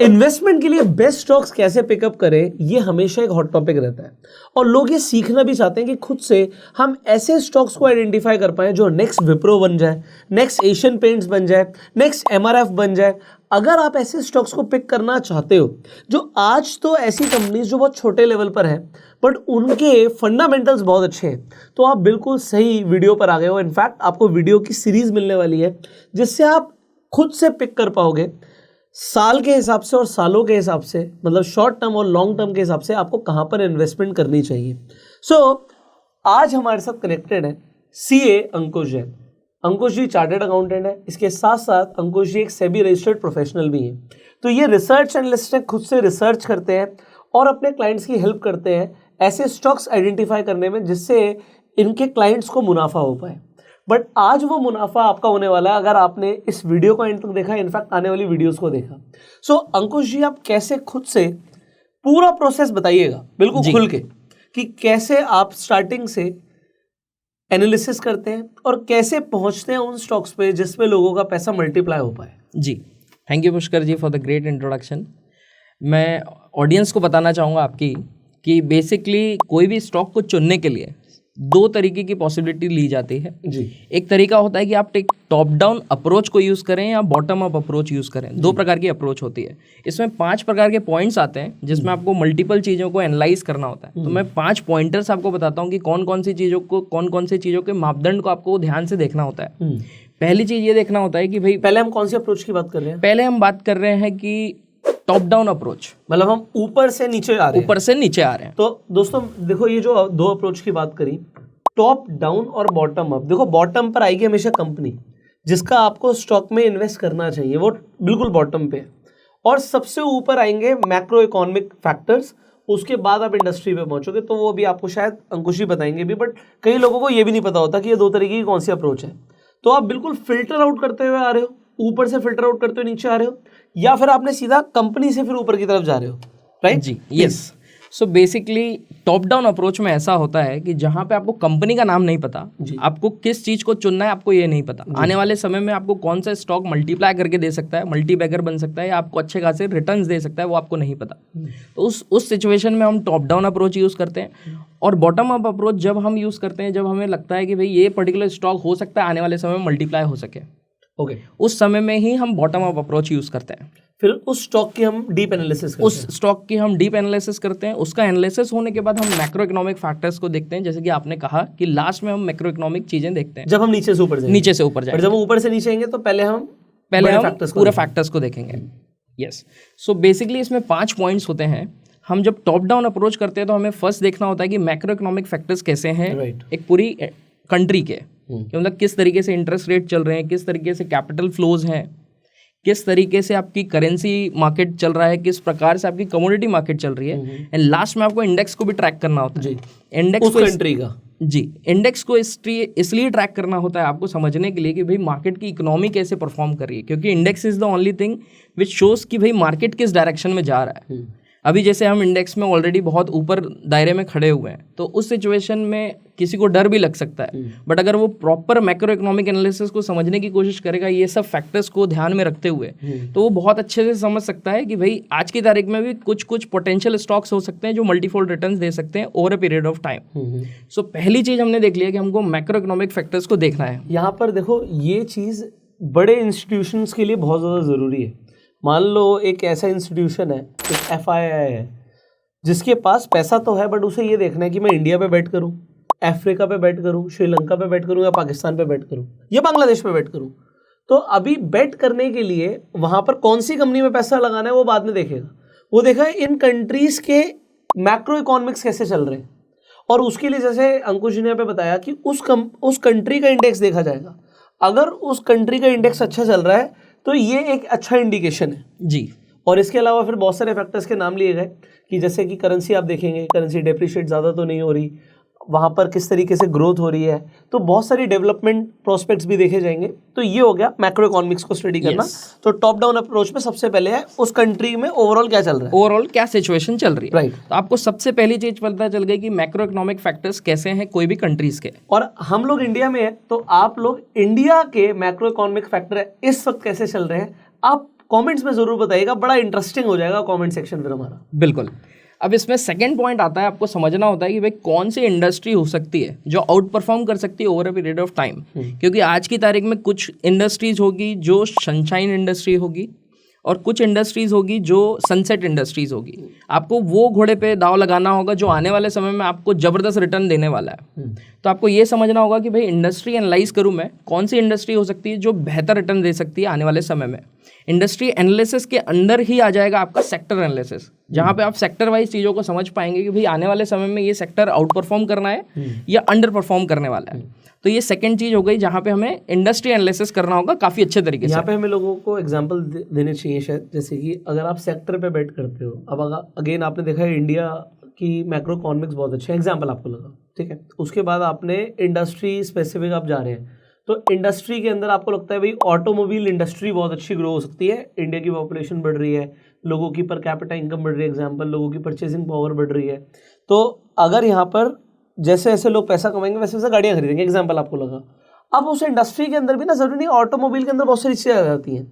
Investment के लिए best stocks कैसे पिकअप करें, ये हमेशा एक हॉट टॉपिक रहता है और लोग ये सीखना भी चाहते हैं कि खुद से हम ऐसे स्टॉक्स को आइडेंटिफाई कर पाए जो नेक्स्ट विप्रो बन जाए, नेक्स्ट एशियन पेंट्स बन जाए, नेक्स्ट एमआरएफ बन जाए। अगर आप ऐसे स्टॉक्स को पिक करना चाहते हो जो आज तो ऐसी कंपनीज जो बहुत छोटे लेवल पर है बट उनके फंडामेंटल्स बहुत अच्छे हैं, तो आप बिल्कुल सही वीडियो पर आ गए हो। इनफैक्ट आपको वीडियो की सीरीज मिलने वाली है जिससे आप खुद से पिक कर पाओगे साल के हिसाब से और सालों के हिसाब से, मतलब शॉर्ट टर्म और लॉन्ग टर्म के हिसाब से आपको कहां पर इन्वेस्टमेंट करनी चाहिए। आज हमारे साथ कनेक्टेड है सीए अंकुश जैन। अंकुश जी चार्टर्ड अकाउंटेंट है, इसके साथ साथ अंकुश जी एक सेबी रजिस्टर्ड प्रोफेशनल भी हैं। तो ये रिसर्च एनालिस्ट है, खुद से रिसर्च करते हैं और अपने क्लाइंट्स की हेल्प करते हैं ऐसे स्टॉक्स आइडेंटिफाई करने में जिससे इनके क्लाइंट्स को मुनाफा हो पाए। बट आज वो मुनाफा आपका होने वाला है अगर आपने इस वीडियो को एंड तक देखा, इनफैक्ट आने वाली वीडियोस को देखा। अंकुश जी, आप कैसे खुद से पूरा प्रोसेस बताइएगा बिल्कुल खुल के कि कैसे आप स्टार्टिंग से एनालिसिस करते हैं और कैसे पहुंचते हैं उन स्टॉक्स पे जिसमें लोगों का पैसा मल्टीप्लाई हो पाए। जी, thank you Pushkar ji for the great introduction. मैं ऑडियंस को बताना चाहूँगा आपकी कि बेसिकली कोई भी स्टॉक को चुनने के लिए दो तरीके की पॉसिबिलिटी ली जाती है जी। एक तरीका होता है कि आप एक टॉप डाउन अप्रोच को यूज़ करें या बॉटम अप अप्रोच यूज़ करें। दो प्रकार की अप्रोच होती है। इसमें 5 प्रकार के पॉइंट्स आते हैं जिसमें आपको मल्टीपल चीज़ों को एनालाइज करना होता है। तो मैं 5 पॉइंटर्स आपको बताता हूँ कि कौन कौन सी चीज़ों के मापदंड को आपको ध्यान से देखना होता है। पहली चीज़ ये देखना होता है कि भाई, पहले हम कौन सी अप्रोच की बात कर रहे हैं? पहले हम बात कर रहे हैं कि टॉप डाउन अप्रोच, मतलब हम ऊपर से नीचे आ रहे हैं। तो दोस्तों देखो, ये जो दो अप्रोच की बात करी, टॉप डाउन और बॉटम अप। देखो, बॉटम पर आएगी हमेशा कंपनी जिसका आपको स्टॉक में इन्वेस्ट करना चाहिए, वो बिल्कुल बॉटम पे है। और सबसे ऊपर आएंगे मैक्रो इकोनॉमिक फैक्टर्स, उसके बाद आप इंडस्ट्री पे पहुंचोगे तो वो भी आपको शायद अंकुश ही बताएंगे भी, बट कई लोगों को ये भी नहीं पता होता कि ये दो तरीके की कौन सी अप्रोच है। तो आप बिल्कुल फिल्टर आउट करते हुए आ रहे हो, ऊपर से फिल्टर आउट करते हुए नीचे आ रहे हो, या फिर आपने सीधा कंपनी से फिर ऊपर की तरफ जा रहे हो, राइट जी? Yes. So basically top down approach में ऐसा होता है कि जहां पे आपको कंपनी का नाम नहीं पता, आपको किस चीज को चुनना है आपको ये नहीं पता, आने वाले समय में आपको कौन सा स्टॉक मल्टीप्लाई करके दे सकता है, मल्टीबैगर बन सकता है या आपको अच्छे खासे रिटर्न्स दे सकता है, वो आपको नहीं पता। तो उस सिचुएशन में हम टॉप डाउन अप्रोच यूज़ करते हैं। और बॉटम अप अप्रोच जब हम यूज़ करते हैं जब हमें लगता है कि भाई ये पर्टिकुलर स्टॉक हो सकता है आने वाले समय में मल्टीप्लाई हो सके, ओके, उस समय में ही हम बॉटम अप अप्रोच यूज़ करते हैं। फिर उस स्टॉक की हम डीप एनालिसिस करते हैं। उसका एनालिसिस होने के बाद हम मैक्रो इकोनॉमिक फैक्टर्स को देखते हैं, जैसे कि आपने कहा कि लास्ट में हम मैक्रो इकोनॉमिक चीजें देखते हैं जब हम नीचे से ऊपर जाएंगे। जब हम ऊपर से नीचे आएंगे तो पहले हम पूरे फैक्टर्स को देखेंगे। यस। सो बेसिकली इसमें 5 पॉइंट्स होते हैं। हम जब टॉप डाउन अप्रोच करते हैं तो हमें फर्स्ट देखना होता है कि मैक्रो इकोनॉमिक फैक्टर्स कैसे हैं एक पूरी कंट्री के, मतलब किस तरीके से इंटरेस्ट रेट चल रहे हैं, किस तरीके से कैपिटल फ्लोज हैं, किस तरीके से आपकी करेंसी मार्केट चल रहा है, किस प्रकार से आपकी कमोडिटी मार्केट चल रही है। एंड लास्ट में आपको इंडेक्स को भी ट्रैक करना होता है। इंडेक्स को कंट्री का इंडेक्स को इसलिए ट्रैक करना होता है आपको समझने के लिए कि भाई मार्केट की इकोनॉमी कैसे परफॉर्म कर रही है, क्योंकि index is the only thing which shows कि भाई मार्केट किस डायरेक्शन में जा रहा है। अभी जैसे हम इंडेक्स में ऑलरेडी बहुत ऊपर दायरे में खड़े हुए हैं, तो उस सिचुएशन में किसी को डर भी लग सकता है, बट अगर वो प्रॉपर मैक्रो इकोनॉमिक एनालिसिस को समझने की कोशिश करेगा ये सब फैक्टर्स को ध्यान में रखते हुए, तो वो बहुत अच्छे से समझ सकता है कि भाई आज की तारीख में भी कुछ पोटेंशियल स्टॉक्स हो सकते हैं जो मल्टीफोल्ड रिटर्न्स दे सकते हैं over a period of time. So पहली चीज हमने देख लिया कि हमको मैक्रो इकोनॉमिक फैक्टर्स को देखना है। यहाँ पर देखो, ये चीज़ बड़े इंस्टीट्यूशंस के लिए बहुत ज़्यादा ज़रूरी है। मान लो एक ऐसा इंस्टीट्यूशन है, एक FII है, जिसके पास पैसा तो है बट उसे ये देखना है कि मैं इंडिया पे बेट करूं, अफ्रीका पे बेट करूं, श्रीलंका पे बेट करूं, या पाकिस्तान पे बेट करूं, या बांग्लादेश पे बेट करूं। तो अभी बेट करने के लिए वहां पर कौन सी कंपनी में पैसा लगाना है वो बाद में देखेगा। वो देखा इन कंट्रीज के मैक्रो इकोनॉमिक्स कैसे चल रहे हैं, और उसके लिए जैसे अंकुश जी ने पे बताया कि उस कंट्री का इंडेक्स देखा जाएगा। अगर उस कंट्री का इंडेक्स अच्छा चल रहा है तो ये एक अच्छा इंडिकेशन है जी। और इसके अलावा फिर बहुत सारे फैक्टर्स के नाम लिए गए कि जैसे कि करेंसी आप देखेंगे, करेंसी डेप्रिशिएट ज़्यादा तो नहीं हो रही, वहाँ पर किस तरीके से ग्रोथ हो रही है, तो बहुत सारी डेवलपमेंट प्रोस्पेक्ट्स भी देखे जाएंगे। तो ये हो गया मैक्रो इकोनॉमिक्स को स्टडी करना। तो टॉप डाउन अप्रोच में सबसे पहले है उस कंट्री में ओवरऑल क्या चल रहा है, ओवरऑल क्या सिचुएशन चल रही है, राइट। तो आपको सबसे पहली चीज पता चल गई कि मैक्रो इकोनॉमिक फैक्टर्स कैसे हैं कोई भी कंट्रीज के। और हम लोग इंडिया में है तो आप लोग इंडिया के मैक्रो इकोनॉमिक फैक्टर इस वक्त कैसे चल रहे हैं आप कमेंट्स में जरूर बताइएगा, बड़ा इंटरेस्टिंग हो जाएगा कमेंट सेक्शन फिर हमारा। बिल्कुल। अब इसमें सेकंड पॉइंट आता है, आपको समझना होता है कि भाई कौन सी इंडस्ट्री हो सकती है जो आउट परफॉर्म कर सकती है over a period of time. क्योंकि आज की तारीख में कुछ इंडस्ट्रीज होगी जो सनशाइन इंडस्ट्री होगी और कुछ इंडस्ट्रीज होगी जो सनसेट इंडस्ट्रीज होगी। आपको वो घोड़े पे दाव लगाना होगा जो आने वाले समय में आपको जबरदस्त रिटर्न देने वाला है। तो आपको ये समझना होगा कि भाई इंडस्ट्री एनालाइज करूँ मैं, कौन सी इंडस्ट्री हो सकती है जो बेहतर रिटर्न दे सकती है आने वाले समय में। इंडस्ट्री एनालिसिस के अंदर ही आ जाएगा आपका सेक्टर एनालिसिस, जहाँ पे आप सेक्टर वाइज चीज़ों को समझ पाएंगे कि भाई आने वाले समय में ये सेक्टर आउट परफॉर्म करना है या अंडर परफॉर्म करने वाला है। तो ये सेकंड चीज हो गई जहाँ पे हमें इंडस्ट्री एनालिसिस करना होगा काफी अच्छे तरीके से। यहाँ पे हमें लोगों को एग्जांपल देने चाहिए शायद, जैसे कि अगर आप सेक्टर पे बेट करते हो, अब अगर अगेन आपने देखा है इंडिया की मैक्रो इकोनॉमिक्स बहुत अच्छा एग्जांपल आपको लगा, ठीक है, उसके बाद आपने इंडस्ट्री स्पेसिफिक आप जा रहे हैं, तो इंडस्ट्री के अंदर आपको लगता है भाई ऑटोमोबाइल इंडस्ट्री बहुत अच्छी ग्रो हो सकती है, इंडिया की पॉपुलेशन बढ़ रही है, लोगों की पर कैपिटा इनकम बढ़ रही है, एग्जाम्पल लोगों की परचेसिंग पावर बढ़ रही है, तो अगर यहाँ पर जैसे जैसे लोग पैसा कमाएंगे वैसे वैसे गाड़ियाँ खरीदेंगे, एग्जाम्पल आपको लगा। अब उस इंडस्ट्री के अंदर भी ना जरूरी नहीं, ऑटोमोबाइल के अंदर बहुत सारी चीज़ें आ जाती हैं,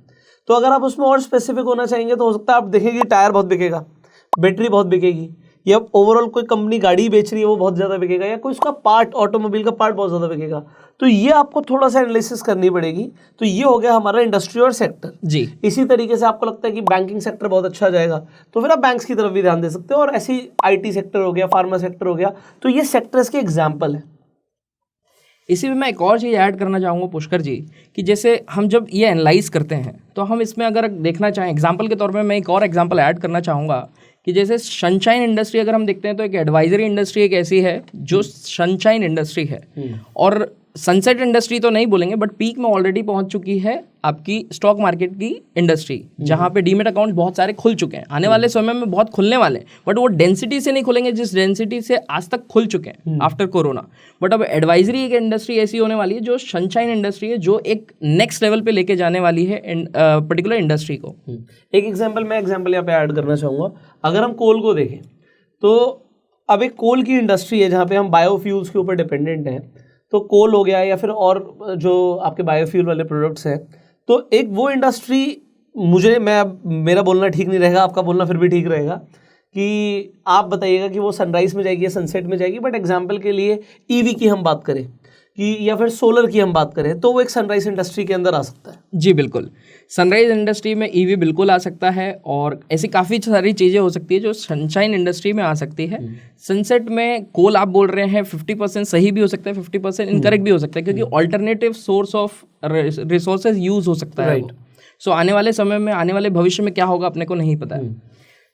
तो अगर आप उसमें और स्पेसिफिक होना चाहेंगे तो हो सकता है आप देखेंगे टायर बहुत बिकेगा, बैटरी बहुत बिकेगी, या ओवरऑल कोई कंपनी गाड़ी बेच रही है वो बहुत ज़्यादा बिकेगा, या कोई उसका पार्ट ऑटोमोबाइल का पार्ट बहुत ज़्यादा बिकेगा। तो ये आपको थोड़ा सा एनालिसिस करनी पड़ेगी। तो ये हो गया हमारा इंडस्ट्री और सेक्टर जी। इसी तरीके से आपको लगता है कि बैंकिंग सेक्टर बहुत अच्छा जाएगा तो फिर आप बैंक्स की तरफ भी ध्यान दे सकते हो, और ऐसी IT सेक्टर हो गया, फार्मा सेक्टर हो गया, तो ये सेक्टर्स के एग्जाम्पल है। इसी में मैं एक और चीज़ ऐड करना चाहूँगा पुष्कर जी, कि जैसे हम जब ये एनालाइज करते हैं तो हम इसमें अगर देखना चाहें एग्जांपल के तौर पे, मैं एक और एग्जांपल ऐड करना चाहूँगा कि जैसे सनशाइन इंडस्ट्री अगर हम देखते हैं तो एक एडवाइजरी इंडस्ट्री एक ऐसी है जो सनशाइन इंडस्ट्री है, और सनसेट इंडस्ट्री तो नहीं बोलेंगे बट पीक में ऑलरेडी पहुंच चुकी है आपकी स्टॉक मार्केट की इंडस्ट्री, जहां पे डीमेट अकाउंट बहुत सारे खुल चुके हैं, आने वाले समय में बहुत खुलने वाले हैं, बट वो डेंसिटी से नहीं खुलेंगे जिस डेंसिटी से आज तक खुल चुके हैं आफ्टर कोरोना। बट अब एडवाइजरी एक इंडस्ट्री ऐसी होने वाली है जो सनशाइन इंडस्ट्री है, जो एक नेक्स्ट लेवल पे लेके जाने वाली है पर्टिकुलर इंडस्ट्री को। एक एग्जाम्पल यहाँ पे ऐड करना चाहूँगा। अगर हम कोल को देखें तो अब एक कोल की इंडस्ट्री है जहाँ पे हम बायोफ्यूल्स के ऊपर डिपेंडेंट हैं, तो कोल हो गया या फिर और जो आपके बायोफ्यूल वाले प्रोडक्ट्स हैं, तो एक वो इंडस्ट्री मेरा बोलना ठीक नहीं रहेगा, आपका बोलना फिर भी ठीक रहेगा कि आप बताइएगा कि वो सनराइज में जाएगी या सनसेट में जाएगी। बट एग्जांपल के लिए EV की हम बात करें कि या फिर सोलर की हम बात करें तो वो एक सनराइज इंडस्ट्री के अंदर आ सकता है। जी बिल्कुल, सनराइज इंडस्ट्री में EV बिल्कुल आ सकता है, और ऐसी काफ़ी सारी चीज़ें हो सकती है जो सनशाइन इंडस्ट्री में आ सकती है। सनसेट में कोल आप बोल रहे हैं 50% सही भी हो सकता है, 50% इनकरेक्ट भी हो सकता है, क्योंकि alternative source of resources use हो सकता है। सो आने वाले समय में, आने वाले भविष्य में क्या होगा अपने को नहीं पता है।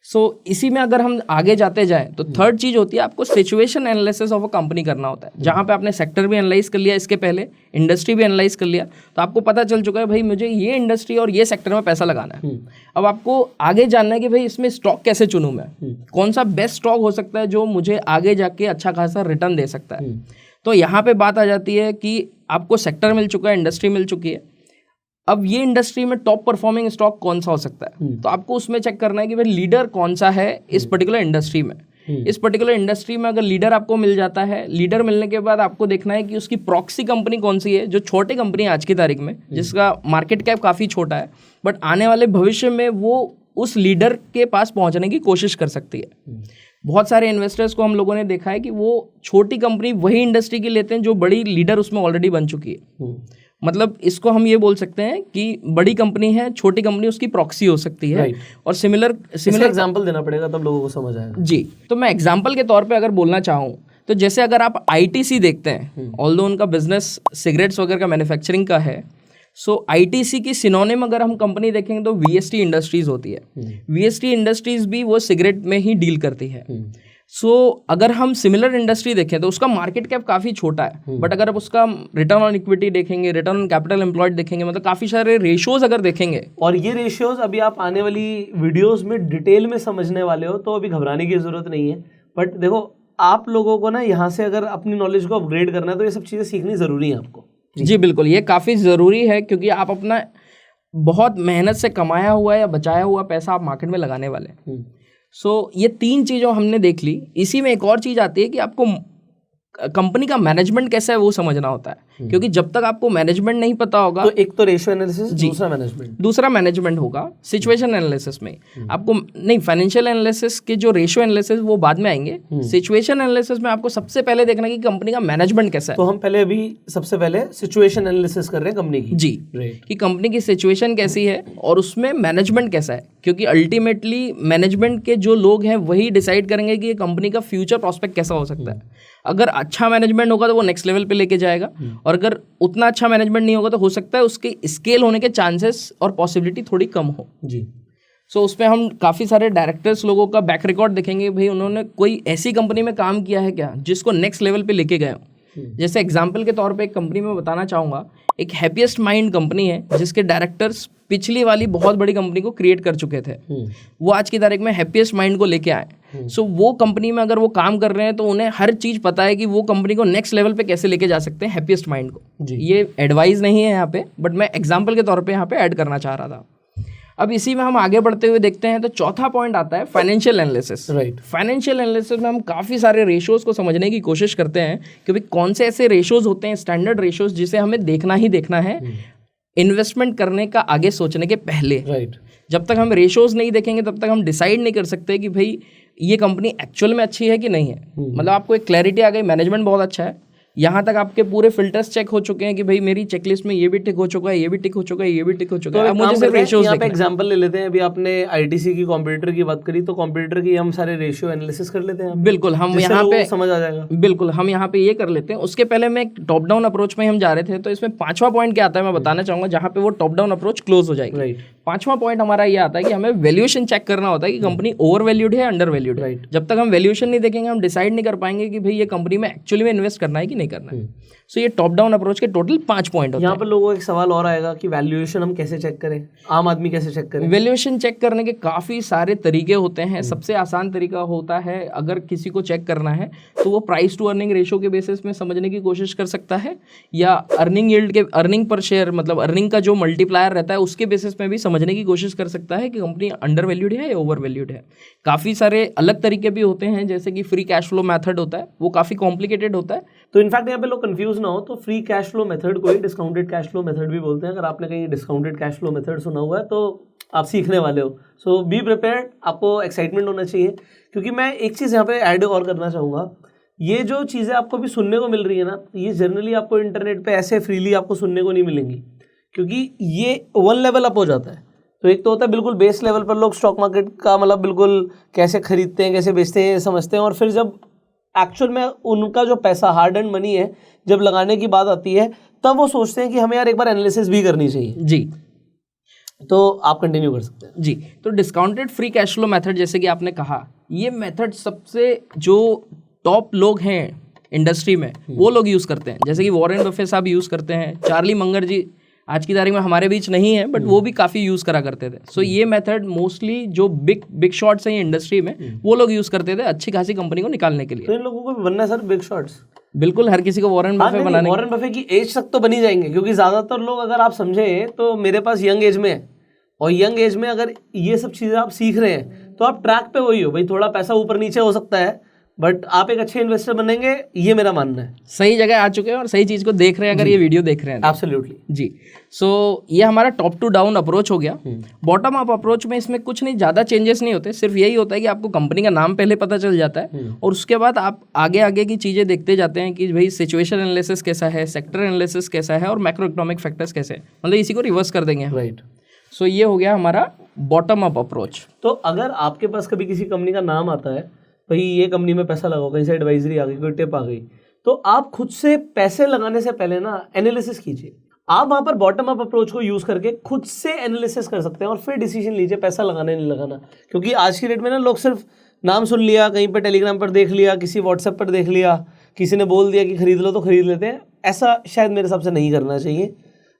सो इसी में अगर हम आगे जाते जाएं तो थर्ड चीज़ होती है आपको situation analysis of a company करना होता है, जहाँ पे आपने सेक्टर भी एनालाइज कर लिया, इसके पहले इंडस्ट्री भी एनालाइज कर लिया, तो आपको पता चल चुका है भाई मुझे ये इंडस्ट्री और ये सेक्टर में पैसा लगाना है। अब आपको आगे जानना है कि भाई इसमें स्टॉक कैसे चुनूँ मैं, कौन सा बेस्ट स्टॉक हो सकता है जो मुझे आगे जाके अच्छा खासा रिटर्न दे सकता है। तो यहाँ पे बात आ जाती है कि आपको सेक्टर मिल चुका है, इंडस्ट्री मिल चुकी है, अब ये इंडस्ट्री में टॉप परफॉर्मिंग स्टॉक कौन सा हो सकता है, तो आपको उसमें चेक करना है कि भाई लीडर कौन सा है इस पर्टिकुलर इंडस्ट्री में। इस पर्टिकुलर इंडस्ट्री में अगर लीडर आपको मिल जाता है, लीडर मिलने के बाद आपको देखना है कि उसकी प्रॉक्सी कंपनी कौन सी है, जो छोटी कंपनी है आज की तारीख में, जिसका मार्केट कैप काफ़ी छोटा है, बट आने वाले भविष्य में वो उस लीडर के पास पहुंचने की कोशिश कर सकती है। बहुत सारे इन्वेस्टर्स को हम लोगों ने देखा है कि वो छोटी कंपनी वही इंडस्ट्री की लेते हैं जो बड़ी लीडर उसमें ऑलरेडी बन चुकी है। मतलब इसको हम ये बोल सकते हैं कि बड़ी कंपनी है, छोटी कंपनी उसकी प्रॉक्सी हो सकती है। और सिमिलर एग्जांपल देना पड़ेगा तब लोगों को समझ आएगा। जी, तो मैं एग्जांपल के तौर पे अगर बोलना चाहूँ तो जैसे अगर आप ITC देखते हैं, ऑल्दो उनका बिजनेस सिगरेट्स वगैरह का मैन्युफैक्चरिंग का है, सो ITC की सिनोनिम अगर हम कंपनी देखेंगे तो VST इंडस्ट्रीज होती है। VST इंडस्ट्रीज भी वो सिगरेट में ही डील करती है। सो अगर हम सिमिलर इंडस्ट्री देखें तो उसका मार्केट कैप काफ़ी छोटा है, बट अगर आप उसका रिटर्न ऑन इक्विटी देखेंगे, रिटर्न ऑन कैपिटल एम्प्लॉयड देखेंगे, मतलब काफ़ी सारे रेशियोज अगर देखेंगे, और ये रेशियोज अभी आप आने वाली वीडियोस में डिटेल में समझने वाले हो, तो अभी घबराने की ज़रूरत नहीं है। बट देखो, आप लोगों को ना यहाँ से अगर अपनी नॉलेज को अपग्रेड करना है तो ये सब चीज़ें सीखनी ज़रूरी है आपको। जी बिल्कुल, ये काफ़ी ज़रूरी है, क्योंकि आप अपना बहुत मेहनत से कमाया हुआ या बचाया हुआ पैसा आप मार्केट में लगाने वाले हैं। सो ये तीन चीज़ों हमने देख ली। इसी में एक और चीज़ आती है कि आपको कंपनी का मैनेजमेंट कैसा है वो समझना होता है। क्योंकि जब तक आपको मैनेजमेंट नहीं पता होगा, तो एक तो रेशियो एनालिसिस, दूसरा मैनेजमेंट होगा। सिचुएशन एनालिसिस में आपको नहीं, फाइनेंशियल एनालिसिस के जो रेशियो एनालिसिस वो बाद में आएंगे। सिचुएशन एनालिसिस में आपको सबसे पहले देखना कि कंपनी का मैनेजमेंट कैसा है। तो हम पहले अभी सबसे पहले सिचुएशन एनालिसिस कर रहे हैं कंपनी की। जी, कि कंपनी की सिचुएशन कैसी है और उसमें मैनेजमेंट कैसा है, क्योंकि अल्टीमेटली मैनेजमेंट के जो लोग हैं वही डिसाइड करेंगे कि ये कंपनी का फ्यूचर प्रॉस्पेक्ट कैसा हो सकता है। अगर अच्छा मैनेजमेंट होगा तो वो नेक्स्ट लेवल पे लेके जाएगा, और अगर उतना अच्छा मैनेजमेंट नहीं होगा तो हो सकता है उसके स्केल होने के चांसेस और पॉसिबिलिटी थोड़ी कम हो। जी। सो उसमें हम काफ़ी सारे डायरेक्टर्स लोगों का बैक रिकॉर्ड देखेंगे, भाई उन्होंने कोई ऐसी कंपनी में काम किया है क्या जिसको नेक्स्ट लेवल पे लेके गए हो। जैसे एग्जाम्पल के तौर पे एक कंपनी में बताना चाहूँगा, एक हैप्पीएस्ट माइंड कंपनी है जिसके डायरेक्टर्स पिछली वाली बहुत बड़ी कंपनी को क्रिएट कर चुके थे। वो आज की तारीख में हैप्पीएस्ट माइंड को लेके आए। सो वो कंपनी में अगर वो काम कर रहे हैं तो उन्हें हर चीज़ पता है कि वो कंपनी को नेक्स्ट लेवल पे कैसे लेके जा सकते हैं हैप्पीएस्ट माइंड को। ये एडवाइस नहीं है यहाँ पे, बट मैं एग्जाम्पल के तौर पे यहाँ पे ऐड करना चाह रहा था। अब इसी में हम आगे बढ़ते हुए देखते हैं तो चौथा पॉइंट आता है financial analysis. Right. Financial analysis में हम काफ़ी सारे रेशियोज को समझने की कोशिश करते हैं कि भाई कौन से ऐसे रेशियोज होते हैं, स्टैंडर्ड रेशियोज, जिसे हमें देखना ही देखना है इन्वेस्टमेंट करने का आगे सोचने के पहले। राइट। जब तक हम रेशियोज नहीं देखेंगे तब तक हम डिसाइड नहीं कर सकते कि भाई ये कंपनी एक्चुअल में अच्छी है कि नहीं है। मतलब आपको एक क्लैरिटी आ गई, मैनेजमेंट बहुत अच्छा है, यहाँ तक आपके पूरे फिल्टर्स चेक हो चुके हैं कि भाई मेरी चेकलिस्ट में ये भी टिक हो चुका है, ये भी टिक हो चुका है, ये भी टिक हो चुका है। अब मुझे सिर्फ रेशियोज देखना है। एग्जांपल ले लेते हैं, अभी आपने आईटीसी की कंप्यूटर की बात करी, तो कंप्यूटर की हम सारे रेशियो एनालिसिस कर लेते हैं। बिल्कुल, हम यहाँ पे समझ आ जाएगा। बिल्कुल, हम यहाँ पे ये कर लेते हैं। उसके पहले मैं टॉप डाउन अप्रोच में हम जा रहे थे, तो इसमें पांचवा पॉइंट क्या आता है मैं बताना चाहूंगा, जहाँ पे वो टॉप डाउन अप्रोच क्लोज हो जाएगी। पांचवा पॉइंट हमारा ये आता है कि हमें वैल्यूएशन चेक करना होता है कि कंपनी ओवर वैल्यूड है, अंडर वैल्यूड है। जब तक हम वैल्यूएशन नहीं देखेंगे हम डिसाइड नहीं कर पाएंगे कि भाई ये कंपनी में एक्चुअली में इन्वेस्ट करना है कि नहीं करना है। सो ये टॉप डाउन अप्रोच के टोटल 5 पॉइंट होते हैं। यहाँ पर लोगों को एक सवाल और आएगा कि वैल्यूएशन हम कैसे चेक करें, आम आदमी कैसे चेक करें? वैल्यूएशन चेक करने के काफ़ी सारे तरीके होते हैं। सबसे आसान तरीका होता है, अगर किसी को चेक करना है तो वो प्राइस टू अर्निंग रेशियो के बेसिस में समझने की कोशिश कर सकता है, या अर्निंग यील्ड के, अर्निंग पर शेयर, मतलब अर्निंग का जो मल्टीप्लायर रहता है उसके बेसिस में भी समझने की कोशिश कर सकता है कि कंपनी अंडर वैल्यूड है या ओवर वैल्यूड है। काफ़ी सारे अलग तरीके भी होते हैं, जैसे कि फ्री कैश फ्लो मेथड होता है, वो काफ़ी कॉम्प्लिकेटेड होता है। तो इनफैक्ट यहाँ पे लोग कंफ्यूज ना हो, तो फ्री कैश फ्लो मेथड को ही डिस्काउंटेड कैश फ्लो मेथड भी बोलते हैं। अगर आपने कहीं डिस्काउंटेड कैश फ्लो मेथड सुना हुआ है तो आप सीखने वाले हो। सो बी प्रिपेयर्ड, आपको एक्साइटमेंट होना चाहिए, क्योंकि मैं एक चीज़ यहाँ पे ऐड और करना चाहूँगा। ये जो चीज़ें आपको भी सुनने को मिल रही है ना, ये जनरली आपको इंटरनेट पे ऐसे फ्रीली आपको सुनने को नहीं मिलेंगी, क्योंकि ये 1 लेवल अप हो जाता है। तो एक तो होता है बिल्कुल बेस लेवल पर लोग स्टॉक मार्केट का मतलब बिल्कुल कैसे खरीदते हैं, कैसे बेचते हैं समझते हैं, और फिर जब एक्चुअल में उनका जो पैसा हार्ड एंड मनी है जब लगाने की बात आती है तब वो सोचते हैं कि हमें यार एक बार एनालिसिस भी करनी चाहिए। जी, तो आप कंटिन्यू कर सकते हैं। जी, तो discounted free cash flow method, जैसे कि आपने कहा, ये मेथड सबसे जो टॉप लोग हैं इंडस्ट्री में वो लोग यूज़ करते हैं। जैसे कि वॉरेन बफे साहब यूज़ करते हैं, चार्ली मंगर जी आज की तारीख में हमारे बीच नहीं है, बट वो भी काफ़ी यूज़ करा करते थे। सो ये मेथड मोस्टली जो बिग शॉट्स हैं इंडस्ट्री में वो लोग यूज़ करते थे अच्छी खासी कंपनी को निकालने के लिए। तो इन लोगों को भी बनना है सर बिग शॉट्स? बिल्कुल, हर किसी को वॉरेन बफे बनाने, वॉरेन बफे की एज तक तो बनी जाएंगे, क्योंकि ज़्यादातर लोग अगर आप समझें तो मेरे पास यंग एज में है, और यंग एज में अगर ये सब चीज़ें आप सीख रहे हैं तो आप ट्रैक पे वही हो भाई, थोड़ा पैसा ऊपर नीचे हो सकता है बट आप एक अच्छे इन्वेस्टर बनेंगे, ये मेरा मानना है। सही जगह आ चुके हैं और सही चीज़ को देख रहे हैं अगर ये वीडियो देख रहे हैं। एब्सोल्युटली जी। सो ये हमारा टॉप टू डाउन अप्रोच हो गया। बॉटम अप अप्रोच में इसमें कुछ नहीं, ज़्यादा चेंजेस नहीं होते, सिर्फ यही होता है कि आपको कंपनी का नाम पहले पता चल जाता है और उसके बाद आप आगे आगे की चीज़ें देखते जाते हैं कि भाई सिचुएशन एनालिसिस कैसा है, सेक्टर एनालिसिस कैसा है और मैक्रो इकोनॉमिक फैक्टर्स कैसे हैं, मतलब इसी को रिवर्स कर देंगे। राइट। सो ये हो गया हमारा बॉटम अप अप्रोच। तो अगर आपके पास कभी किसी कंपनी का नाम आता है, भाई ये कंपनी में पैसा लगाओ, कहीं से एडवाइजरी आ गई, कोई टिप आ गई, तो आप खुद से पैसे लगाने से पहले ना एनालिसिस कीजिए। आप वहाँ पर बॉटम अप अप्रोच को यूज़ करके खुद से एनालिसिस कर सकते हैं और फिर डिसीजन लीजिए पैसा लगाना नहीं लगाना। क्योंकि आज की डेट में ना लोग सिर्फ नाम सुन लिया, कहीं पर टेलीग्राम पर देख लिया, किसी व्हाट्सएप पर देख लिया, किसी ने बोल दिया कि खरीद लो तो खरीद लेते हैं। ऐसा शायद मेरे हिसाब से नहीं करना चाहिए।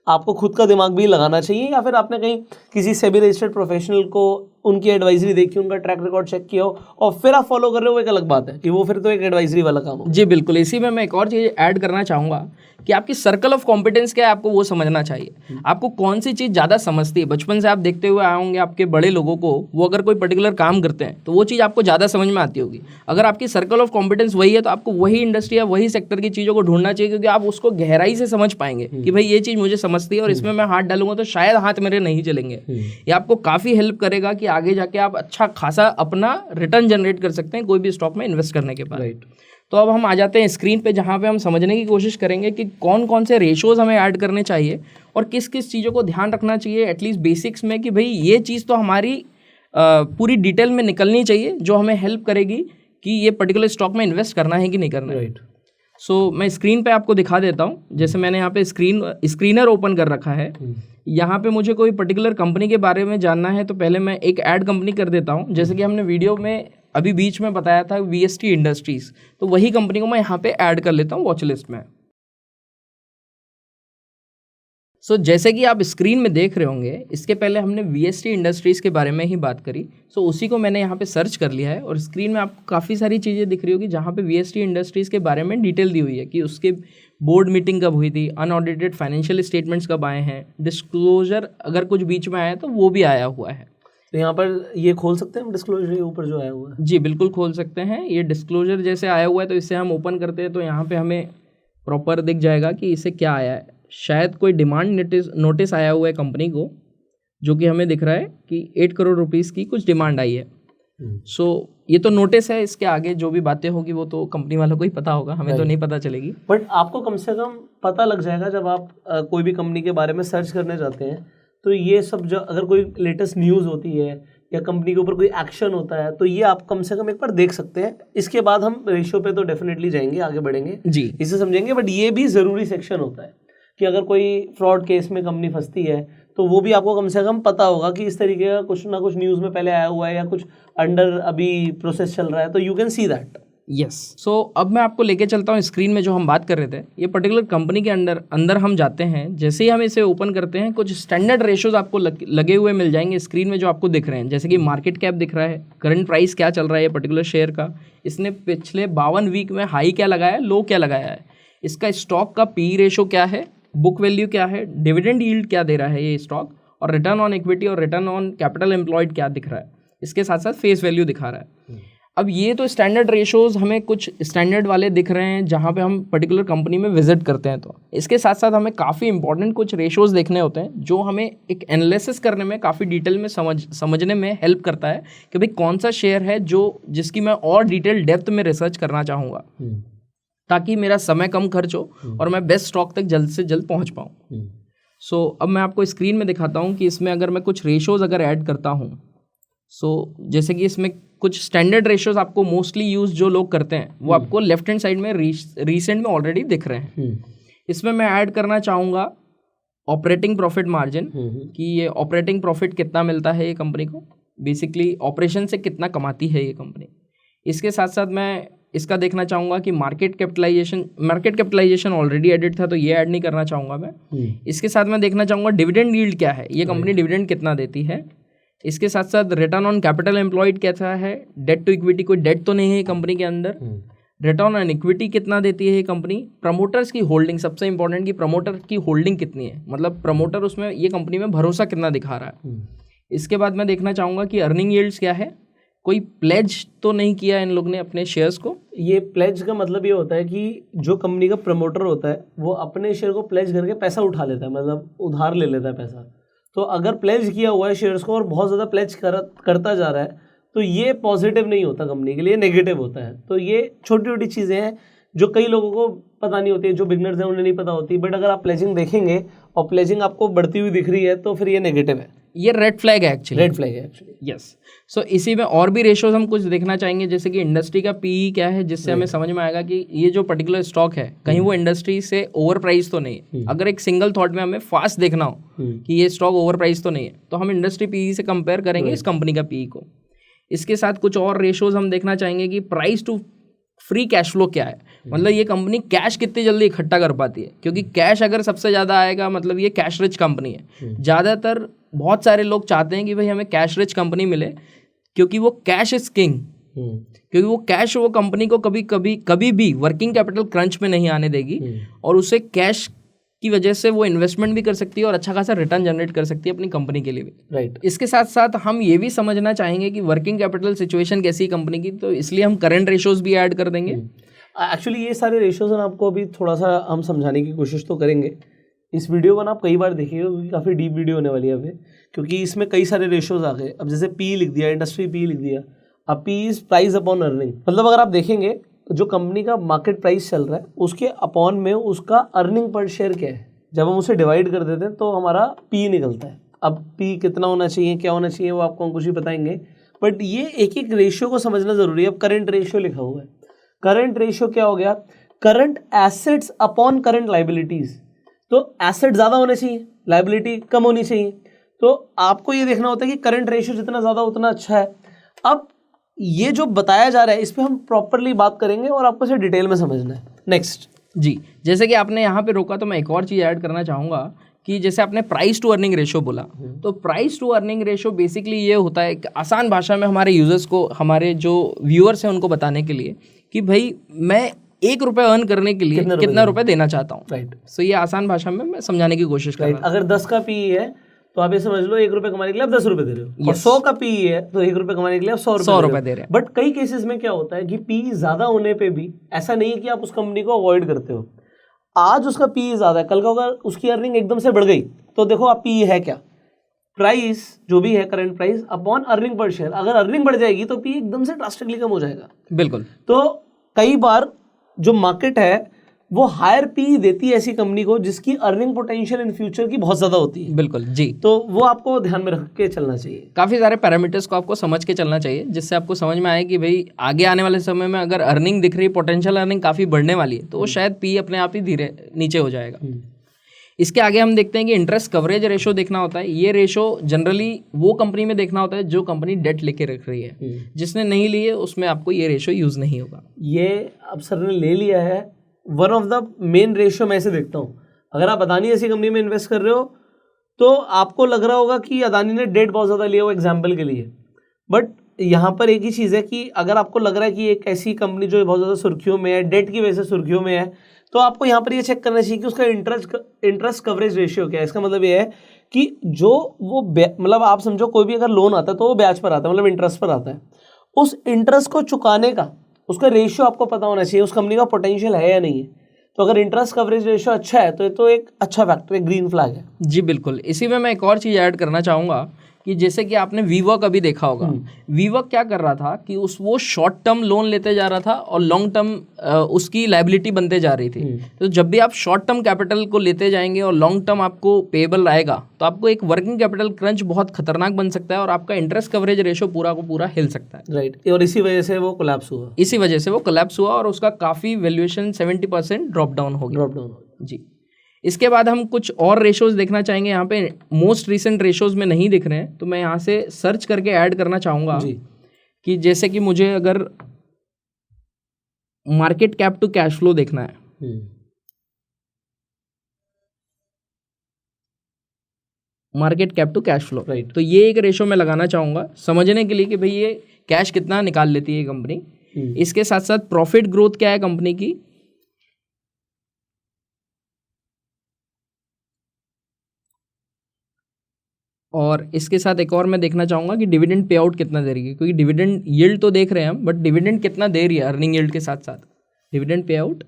आपको खुद का दिमाग भी लगाना चाहिए, या फिर आपने कहीं किसी सेबी रजिस्टर्ड प्रोफेशनल को उनकी एडवाइजरी देखी, उनका ट्रैक रिकॉर्ड चेक किया हो और फिर आप फॉलो कर रहे हो, वो एक अलग बात है कि वो फिर तो एक एडवाइजरी वाला काम हो। जी बिल्कुल, इसी में मैं एक और चीज़ ऐड करना चाहूँगा कि आपकी सर्कल ऑफ कॉम्पिटेंस क्या है, आपको वो समझना चाहिए। आपको कौन सी चीज़ ज़्यादा समझती है, बचपन से आप देखते हुए आए होंगे आपके बड़े लोगों को, वो अगर कोई पर्टिकुलर काम करते हैं तो वो चीज़ आपको ज़्यादा समझ में आती होगी। अगर आपकी सर्कल ऑफ कॉम्पिटेंस वही है तो आपको वही इंडस्ट्री या वही सेक्टर की चीज़ों को ढूंढना चाहिए, क्योंकि आप उसको गहराई से समझ पाएंगे कि भाई ये चीज़ मुझे समझती है और इसमें मैं हाथ डालूंगा तो शायद हाथ मेरे नहीं चलेंगे। ये आपको काफ़ी हेल्प करेगा कि आगे जाके आप अच्छा खासा अपना रिटर्न जनरेट कर सकते हैं कोई भी स्टॉक में इन्वेस्ट करने के बाद। राइट। तो अब हम आ जाते हैं स्क्रीन पे, जहाँ पे हम समझने की कोशिश करेंगे कि कौन कौन से रेशोज़ हमें ऐड करने चाहिए और किस किस चीज़ों को ध्यान रखना चाहिए एटलीस्ट बेसिक्स में, कि भाई ये चीज़ तो हमारी पूरी डिटेल में निकलनी चाहिए जो हमें हेल्प करेगी कि ये पर्टिकुलर स्टॉक में इन्वेस्ट करना है कि नहीं करना है। राइट। सो मैं स्क्रीन पे आपको दिखा देता हूँ। जैसे मैंने यहाँ पे स्क्रीनर ओपन कर रखा है। यहाँ पे मुझे कोई पर्टिकुलर कंपनी के बारे में जानना है तो पहले मैं एक ऐड कंपनी कर देता हूँ। जैसे कि हमने वीडियो में अभी बीच में बताया था VST इंडस्ट्रीज़, तो वही कंपनी को मैं यहाँ पे ऐड कर लेता हूँ वॉच लिस्ट में। सो जैसे कि आप स्क्रीन में देख रहे होंगे, इसके पहले हमने VST इंडस्ट्रीज़ के बारे में ही बात करी। सो उसी को मैंने यहाँ पे सर्च कर लिया है और स्क्रीन में आपको काफ़ी सारी चीज़ें दिख रही होगी जहाँ पे VST इंडस्ट्रीज़ के बारे में डिटेल दी हुई है कि उसके बोर्ड मीटिंग कब हुई थी, अनऑडिटेड फाइनेंशियल स्टेटमेंट्स कब आए हैं, डिस्क्लोजर अगर कुछ बीच में आया है तो वो भी आया हुआ है। तो यहाँ पर ये खोल सकते हैं हम डिस्क्लोजर ऊपर जो आया हुआ है? जी बिल्कुल खोल सकते हैं। ये डिस्क्लोजर जैसे आया हुआ है तो इसे हम ओपन करते हैं तो यहाँ पे हमें प्रॉपर दिख जाएगा कि इसे क्या आया है। शायद कोई डिमांड नोटिस आया हुआ है कंपनी को, जो कि हमें दिख रहा है कि 8 करोड़ रुपीस की कुछ डिमांड आई है। सो ये तो नोटिस है, इसके आगे जो भी बातें होगी वो तो कंपनी वालों को ही पता होगा, हमें तो नहीं पता चलेगी। बट आपको कम से कम पता लग जाएगा जब आप कोई भी कंपनी के बारे में सर्च करने जाते हैं तो ये सब जो अगर कोई लेटेस्ट न्यूज़ होती है या कंपनी के ऊपर कोई एक्शन होता है तो ये आप कम से कम एक बार देख सकते हैं। इसके बाद हम रेशियो पे तो डेफिनेटली जाएंगे, आगे बढ़ेंगे जी, इसे समझेंगे। बट ये भी ज़रूरी सेक्शन होता है कि अगर कोई फ्रॉड केस में कंपनी फंसती है तो वो भी आपको कम से कम पता होगा कि इस तरीके का कुछ ना कुछ न्यूज़ में पहले आया हुआ है या कुछ अंडर अभी प्रोसेस चल रहा है, तो you can see that. Yes. So अब मैं आपको लेके चलता हूँ स्क्रीन में जो हम बात कर रहे थे। ये पर्टिकुलर कंपनी के अंदर हम जाते हैं। जैसे ही हम इसे ओपन करते हैं कुछ स्टैंडर्ड रेशोज आपको लगे हुए मिल जाएंगे स्क्रीन में जो आपको दिख रहे हैं। जैसे कि मार्केट कैप दिख रहा है, करंट प्राइस क्या चल रहा है ये पर्टिकुलर शेयर का, इसने पिछले 52 वीक में हाई क्या लगाया है, लो क्या लगाया है, इसका स्टॉक का PE रेशो क्या है, बुक वैल्यू क्या है, डिविडेंड यील्ड क्या दे रहा है ये स्टॉक, और रिटर्न ऑन इक्विटी और रिटर्न ऑन कैपिटल एम्प्लॉयड क्या दिख रहा है, इसके साथ साथ फेस वैल्यू दिखा रहा है। अब ये तो स्टैंडर्ड रेशोज़ हमें कुछ स्टैंडर्ड वाले दिख रहे हैं जहाँ पे हम पर्टिकुलर कंपनी में विजिट करते हैं। तो इसके साथ साथ हमें काफ़ी इंपॉर्टेंट कुछ रेशोज़ देखने होते हैं जो हमें एक एनालिसिस करने में काफ़ी डिटेल में समझने में हेल्प करता है कि भाई कौन सा शेयर है जिसकी मैं और डिटेल डेप्थ में रिसर्च करना चाहूँगा ताकि मेरा समय कम खर्च हो और मैं बेस्ट स्टॉक तक जल्द से जल्द पहुँच पाऊँ। सो अब मैं आपको स्क्रीन में दिखाता हूँ कि इसमें अगर मैं कुछ रेशोज़ अगर ऐड करता हूँ, जैसे कि इसमें कुछ स्टैंडर्ड रेशोज आपको मोस्टली यूज जो लोग करते हैं वो आपको लेफ्ट हैंड साइड में रिसेंट में ऑलरेडी दिख रहे हैं। इसमें मैं ऐड करना चाहूँगा ऑपरेटिंग प्रॉफिट मार्जिन, कि ये ऑपरेटिंग प्रॉफिट कितना मिलता है ये कंपनी को, बेसिकली ऑपरेशन से कितना कमाती है ये कंपनी। इसके साथ साथ मैं इसका देखना चाहूँगा कि मार्केट कैपिटलाइजेशन ऑलरेडी एडिट था तो ये ऐड नहीं करना चाहूँगा मैं। इसके साथ मैं देखना चाहूँगा डिविडेंड यील्ड क्या है, ये कंपनी डिविडेंड कितना देती है। इसके साथ साथ रिटर्न ऑन कैपिटल एम्प्लॉयड कैसा है, डेट टू इक्विटी कोई डेट तो नहीं है कंपनी के अंदर, रिटर्न ऑन इक्विटी कितना देती है ये कंपनी, प्रमोटर्स की होल्डिंग सबसे इंपॉर्टेंट कि प्रमोटर की होल्डिंग कितनी है, मतलब प्रमोटर उसमें ये कंपनी में भरोसा कितना दिखा रहा है। इसके बाद मैं देखना चाहूँगा कि अर्निंग यील्ड्स क्या है, कोई प्लेज तो नहीं किया इन लोग ने अपने शेयर्स को। ये प्लेज का मतलब ये होता है कि जो कंपनी का प्रमोटर होता है वो अपने शेयर को प्लेज करके पैसा उठा लेता है, मतलब उधार ले लेता है पैसा। तो अगर प्लेज किया हुआ है शेयर्स को और बहुत ज़्यादा प्लेज करता जा रहा है तो ये पॉजिटिव नहीं होता कंपनी के लिए, नेगेटिव होता है। तो ये छोटी छोटी चीज़ें हैं जो कई लोगों को पता नहीं होती है, जो बिगनर्स हैं उन्हें नहीं पता होती। बट अगर आप प्लेजिंग देखेंगे और प्लेजिंग आपको बढ़ती हुई दिख रही है तो फिर ये नेगेटिव है, ये रेड फ्लैग है एक्चुअली। रेड फ्लैग है एक्चुअली, यस। सो इसी में और भी रेशोज हम कुछ देखना चाहेंगे, जैसे कि इंडस्ट्री का PE क्या है, जिससे हमें समझ में आएगा कि ये जो पर्टिकुलर स्टॉक है कहीं वो इंडस्ट्री से ओवर प्राइस तो नहीं है। अगर एक सिंगल थॉट में हमें फास्ट देखना हो कि ये स्टॉक ओवर प्राइस तो नहीं है तो हम इंडस्ट्री PE से कंपेयर करेंगे इस कंपनी का PE को। इसके साथ कुछ और रेशोज हम देखना चाहेंगे कि price to free cash flow क्या है, मतलब ये कंपनी कैश कितनी जल्दी इकट्ठा कर पाती है, क्योंकि कैश अगर सबसे ज़्यादा आएगा मतलब ये कैश रिच कंपनी है। ज़्यादातर बहुत सारे लोग चाहते हैं कि भाई हमें कैश रिच कंपनी मिले, क्योंकि वो कैश इज किंग, क्योंकि वो कैश वो कंपनी को कभी भी वर्किंग कैपिटल क्रंच में नहीं आने देगी, और उसे कैश की वजह से वो इन्वेस्टमेंट भी कर सकती है और अच्छा खासा रिटर्न जनरेट कर सकती है अपनी कंपनी के लिए भी। राइट। इसके साथ साथ हम ये भी समझना चाहेंगे कि वर्किंग कैपिटल सिचुएशन कैसी है कंपनी की, तो इसलिए हम करंट रेशियोज भी ऐड कर देंगे। एक्चुअली ये सारे रेशियोज आपको अभी थोड़ा सा हम समझाने की कोशिश तो करेंगे। इस वीडियो को ना आप कई बार देखिएगा, क्योंकि काफ़ी डीप वीडियो होने वाली है अभी, क्योंकि इसमें कई सारे रेशियोज आ गए। अब जैसे पी लिख दिया, इंडस्ट्री पी लिख दिया। अब P is price upon earning, मतलब अगर आप देखेंगे जो कंपनी का मार्केट प्राइस चल रहा है उसके अपॉन में उसका अर्निंग पर शेयर क्या है, जब हम उसे डिवाइड कर देते हैं तो हमारा पी निकलता है। अब पी कितना होना चाहिए, क्या होना चाहिए, वो आपको अंकुश ही बताएंगे, बट ये एक एक रेशियो को समझना जरूरी है। अब करंट रेशियो लिखा हुआ है, करंट रेशियो क्या हो गया, current assets upon current liabilities. तो एसेट ज़्यादा होने चाहिए, लाइबिलिटी कम होनी चाहिए। तो आपको ये देखना होता है कि करंट रेशियो जितना ज़्यादा उतना अच्छा है। अब ये जो बताया जा रहा है इस पर हम प्रॉपरली बात करेंगे और आपको इसे डिटेल में समझना है। नेक्स्ट जी, जैसे कि आपने यहाँ पे रोका तो मैं एक और चीज़ ऐड करना चाहूँगा कि जैसे आपने प्राइस टू अर्निंग रेशियो बोला, तो price to earning ratio basically ये होता है कि आसान भाषा में हमारे यूजर्स को, हमारे जो व्यूअर्स हैं उनको बताने के लिए कि भाई मैं 1 रुपये अर्न करने के लिए कितना रुपये देना चाहता हूँ। राइट। सो ये आसान भाषा में मैं समझाने की कोशिश कर रहा हूँ। अगर 10 का पी है तो आप ये समझ लो 1 रुपये कमाने के लिए आप 10 रुपये दे रहे हो, और 100 का पी है तो 1 रुपये कमाने के लिए आप 100 रुपये दे रहे हैं। बट कई केसेस में क्या होता है कि पी ज्यादा होने पे भी ऐसा नहीं है कि आप उस कंपनी को अवॉइड करते हो। आज उसका पी ज्यादा है, कल को अगर उसकी अर्निंग एकदम से बढ़ गई तो देखो आप पी है क्या, प्राइस जो भी है current price upon earning per share. अगर अर्निंग बढ़ जाएगी तो पी एकदम से ड्रास्टिकली कम हो जाएगा। बिल्कुल। तो कई बार जो मार्केट है वो हायर पी देती है ऐसी कंपनी को जिसकी अर्निंग पोटेंशियल इन फ्यूचर की बहुत ज्यादा होती है। बिल्कुल जी। तो वो आपको ध्यान में रख के चलना चाहिए। काफ़ी सारे पैरामीटर्स को आपको समझ के चलना चाहिए, जिससे आपको समझ में आए कि भाई आगे आने वाले समय में अगर अर्निंग दिख रही है, पोटेंशियल अर्निंग काफ़ी बढ़ने वाली है, तो वो शायद पी अपने आप ही धीरे नीचे हो जाएगा। इसके आगे हम देखते हैं कि इंटरेस्ट कवरेज रेशो देखना होता है। ये रेशो जनरली वो कंपनी में देखना होता है जो कंपनी डेट लेके रख रही है। जिसने नहीं ली है उसमें आपको ये रेशो यूज़ नहीं होगा। ये अब सर ने ले लिया है, one of the main ratio मैं ऐसे देखता हूँ। अगर आप अदानी ऐसी कंपनी में इन्वेस्ट कर रहे हो तो आपको लग रहा होगा कि अदानी ने डेट बहुत ज़्यादा लिया हो एग्जाम्पल के लिए, बट यहाँ पर एक ही चीज़ है कि अगर आपको लग रहा है कि एक ऐसी कंपनी जो बहुत ज़्यादा सुर्खियों में है, डेट की वजह से सुर्खियों में है, तो आपको यहाँ पर ये चेक करना चाहिए कि उसका इंटरेस्ट कवरेज रेशियो क्या है। इसका मतलब ये है कि जो वो मतलब आप समझो कोई भी अगर लोन आता है तो वो ब्याज पर आता है, मतलब इंटरेस्ट पर आता है। उस इंटरेस्ट को चुकाने का उसका रेशियो आपको पता होना चाहिए, उस कंपनी का पोटेंशियल है या नहीं है। तो अगर इंटरेस्ट कवरेज रेशियो अच्छा है तो ये तो एक अच्छा फैक्टर, एक ग्रीन फ्लैग है। जी बिल्कुल। इसी में मैं एक और चीज़ ऐड करना चाहूँगा कि जैसे कि आपने वीवर्क अभी देखा होगा, वीवर्क क्या कर रहा था कि वो शॉर्ट टर्म लोन लेते जा रहा था और लॉन्ग टर्म उसकी लायबिलिटी बनते जा रही थी। तो जब भी आप शॉर्ट टर्म कैपिटल को लेते जाएंगे और लॉन्ग टर्म आपको पेएबल आएगा तो आपको एक वर्किंग कैपिटल क्रंच बहुत खतरनाक बन सकता है और आपका इंटरेस्ट कवरेज रेशो पूरा को पूरा हिल सकता है। राइट। और इसी वजह से वो कोलैप्स हुआ। इसी वजह से वो कोलैप्स हुआ और उसका काफ़ी वैल्यूएशन 70% ड्रॉप डाउन हो गया। जी। इसके बाद हम कुछ और रेशोज देखना चाहेंगे। यहाँ पे मोस्ट रिसेंट रेशोज में नहीं दिख रहे हैं तो मैं यहाँ से सर्च करके ऐड करना चाहूँगा कि जैसे कि मुझे अगर market cap to cash flow देखना है, market cap to cash flow, तो ये एक रेशो में लगाना चाहूँगा समझने के लिए कि भाई ये कैश कितना निकाल लेती है कंपनी। इसके साथ साथ प्रॉफिट ग्रोथ क्या है कंपनी की, और इसके साथ एक और मैं देखना चाहूँगा कि डिविडेंड पे आउट कितना दे रही है, क्योंकि डिविडेंड यील्ड तो देख रहे हैं हम, बट डिविडेंड कितना दे रही है अर्निंग यील्ड के साथ साथ। Dividend pay out,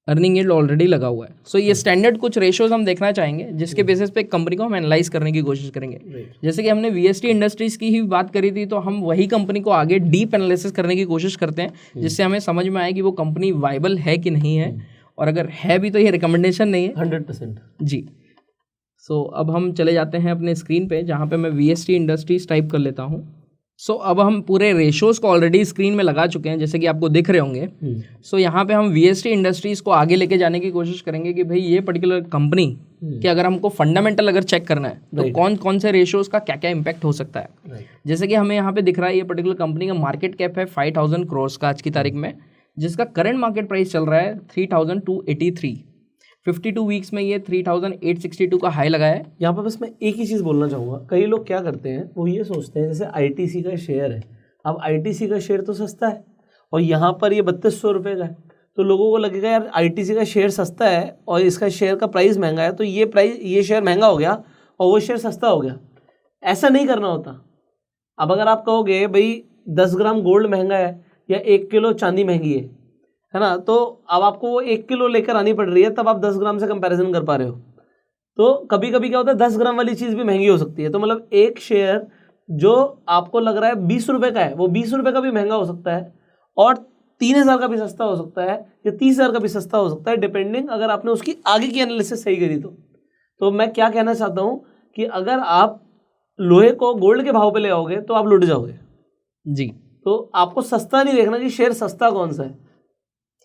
earning yield already लगा हुआ है। सो ये स्टैंडर्ड कुछ रेशोज हम देखना चाहेंगे जिसके बेसिस पे कंपनी को हम एनालाइज करने की कोशिश करेंगे। जैसे कि हमने वीएसटी इंडस्ट्रीज की ही बात करी थी, तो हम वही कंपनी को आगे डीप एनालिसिस करने की कोशिश करते हैं जिससे हमें समझ में आए कि वो कंपनी वाइबल है कि नहीं है, और अगर है भी तो ये रिकमेंडेशन नहीं है 100%। जी। सो अब हम चले जाते हैं अपने स्क्रीन पे जहाँ पे मैं वीएसटी इंडस्ट्रीज टाइप कर लेता हूँ। सो अब हम पूरे रेशोज को ऑलरेडी स्क्रीन में लगा चुके हैं जैसे कि आपको दिख रहे होंगे। सो यहाँ पे हम वीएसटी इंडस्ट्रीज को आगे लेके जाने की कोशिश करेंगे कि भाई ये पर्टिकुलर कंपनी कि अगर हमको फंडामेंटल अगर चेक करना है तो कौन कौन से रेशोज का क्या क्या इंपैक्ट हो सकता है। जैसे कि हमें यहाँ पे दिख रहा है ये पर्टिकुलर कंपनी का मार्केट कैप है 5000 करोड़ का आज की तारीख में, जिसका करंट मार्केट प्राइस चल रहा है 3283। 52 वीक्स में ये 3862 का हाई लगाया है। यहाँ पर बस मैं एक ही चीज़ बोलना चाहूँगा, कई लोग क्या करते हैं, वो ये सोचते हैं जैसे आईटीसी का शेयर है, अब आईटीसी का शेयर तो सस्ता है और यहाँ पर ये 3200 रुपये का है, तो लोगों को लगेगा यार आईटीसी का शेयर सस्ता है और इसका शेयर का प्राइस महंगा है, तो ये शेयर महंगा हो गया और वो शेयर सस्ता हो गया। ऐसा नहीं करना होता। अब अगर आप कहोगे भाई 10 ग्राम गोल्ड महंगा है या 1 किलो चांदी महंगी है ना, तो अब आपको वो 1 किलो लेकर आनी पड़ रही है, तब आप 10 ग्राम से कंपैरिजन कर पा रहे हो। तो कभी कभी क्या होता है 10 ग्राम वाली चीज़ भी महंगी हो सकती है। तो मतलब एक शेयर जो आपको लग रहा है 20 रुपये का है, वो 20 रुपये का भी महंगा हो सकता है और 3000 का भी सस्ता हो सकता है या 30,000 का भी सस्ता हो सकता है, डिपेंडिंग अगर आपने उसकी आगे की एनालिसिस सही करी तो मैं क्या कहना चाहता हूँ कि अगर आप लोहे को गोल्ड के भाव पे ले आओगे तो आप लुट जाओगे जी। तो आपको सस्ता नहीं देखना कि शेयर सस्ता कौन सा है,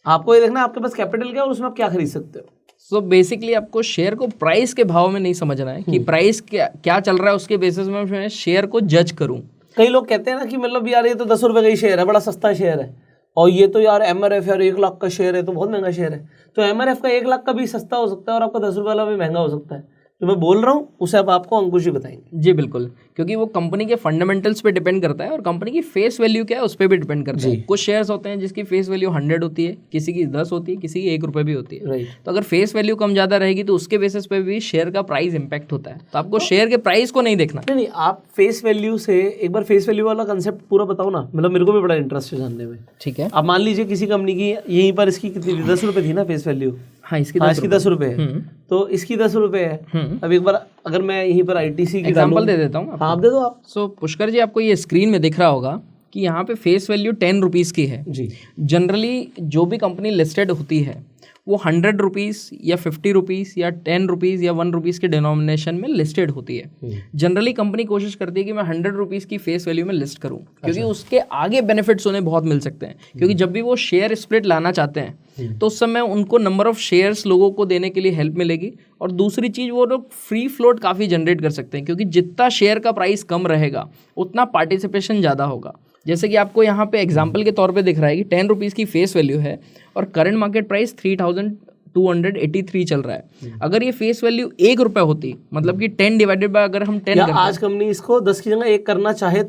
आपको ये देखना आपके पास कैपिटल क्या है और उसमें आप क्या खरीद सकते हो। सो बेसिकली आपको शेयर को प्राइस के भाव में नहीं समझना है कि प्राइस क्या चल रहा है उसके बेसिस में मैं शेयर को जज करूं। कई लोग कहते हैं ना कि मतलब यार ये तो 10 रुपये का ही शेयर है, बड़ा सस्ता शेयर है, और ये तो यार एमआरएफ यार 1 लाख का शेयर है तो बहुत महंगा शेयर है। तो एमआरएफ का 1 लाख का भी सस्ता हो सकता है और आपका 10 रुपये वाला भी महंगा हो सकता है। जो मैं बोल रहा हूँ उसे अब आपको अंकुश जी बताएंगे। जी बिल्कुल, क्योंकि वो कंपनी के फंडामेंटल्स पे डिपेंड करता है और कंपनी की फेस वैल्यू क्या है उस पर भी डिपेंड करता है। कुछ शेयर्स होते हैं जिसकी फेस वैल्यू 100 होती है, किसी की 10 होती है, किसी की 1 रुपये भी होती है। तो अगर फेस वैल्यू कम ज़्यादा रहेगी तो उसके बेसिस पे भी शेयर का प्राइस इंपैक्ट होता है। तो आपको शेयर के प्राइस को नहीं देखना। नहीं, आप फेस वैल्यू से एक बार फेस वैल्यू वाला कंसेप्ट पूरा बताओ ना, मतलब मेरे को भी बड़ा इंटरेस्ट है जानने में। ठीक है, आप मान लीजिए किसी कंपनी की यहीं पर इसकी कितनी 10 रुपये थी ना फेस वैल्यू। हाँ, इसकी 10 रुपये है, तो इसकी 10 रुपये है। अब एक बार अगर मैं यहीं पर आईटीसी की एग्जांपल दे देता हूँ। हाँ, आप दे दो आप। सो पुष्कर जी, आपको ये स्क्रीन में दिख रहा होगा कि यहाँ पे फेस वैल्यू 10 रुपीज़ की है जी। जनरली जो भी कंपनी लिस्टेड होती है वो 100 रुपीज़ या 50 रुपीज़ या 10 रुपीज़ या 1 रुपीज़ के डिनोमिनेशन में लिस्टेड होती है। जनरली कंपनी कोशिश करती है कि मैं 100 रुपीज़ की फेस वैल्यू में लिस्ट करूं, क्योंकि उसके आगे बेनिफिट्स उन्हें बहुत मिल सकते हैं। क्योंकि जब भी वो शेयर स्प्लिट लाना चाहते हैं तो उस समय उनको नंबर ऑफ शेयर्स लोगों को देने के लिए हेल्प मिलेगी। और दूसरी चीज़, वो लोग फ्री फ्लोट काफ़ी जनरेट कर सकते हैं, क्योंकि जितना शेयर का प्राइस कम रहेगा उतना पार्टिसिपेशन ज़्यादा होगा। जैसे कि आपको यहाँ पे एग्जांपल के तौर पे दिख रहा है कि 10 रुपीज़ की फेस वैल्यू है और करंट मार्केट प्राइस 3283 चल रहा है। अगर ये फेस वैल्यू 1 रुपये होती, मतलब कि 10 डिवाइडेड बाय अगर हम 10 करते हैं, आज कंपनी इसको 10 की जगह 1 करना चाहे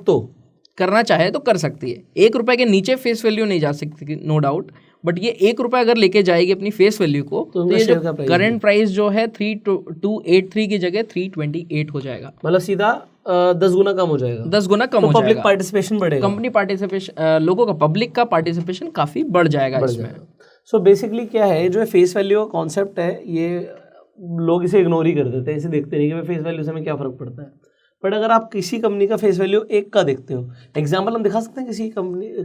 तो कर सकती है। 1 रुपये के नीचे फेस वैल्यू नहीं जा सकती, नो डाउट, बट ये 1 रुपये अगर लेके जाएगी अपनी फेस वैल्यू को तो ये जो करंट प्राइस जो है 3283 की जगह 328 हो जाएगा। मतलब सीधा 10 गुना कम हो जाएगा। 10 गुना कम हो जाएगा। पब्लिक पार्टिसिपेशन बढ़ेगा, कंपनी पार्टिसिपेशन, लोगों का, पब्लिक का पार्टिसिपेशन काफी बढ़ जाएगा इसमें। सो बेसिकली क्या है, जो फेस वैल्यू का कॉन्सेप्ट है, ये लोग इसे इग्नोर ही कर देते हैं, इसे देखते नहीं कि फेस वैल्यू से हमें क्या फर्क पड़ता है। बट अगर आप किसी कंपनी का फेस वैल्यू 1 का देखते हो, एग्जांपल हम दिखा सकते हैं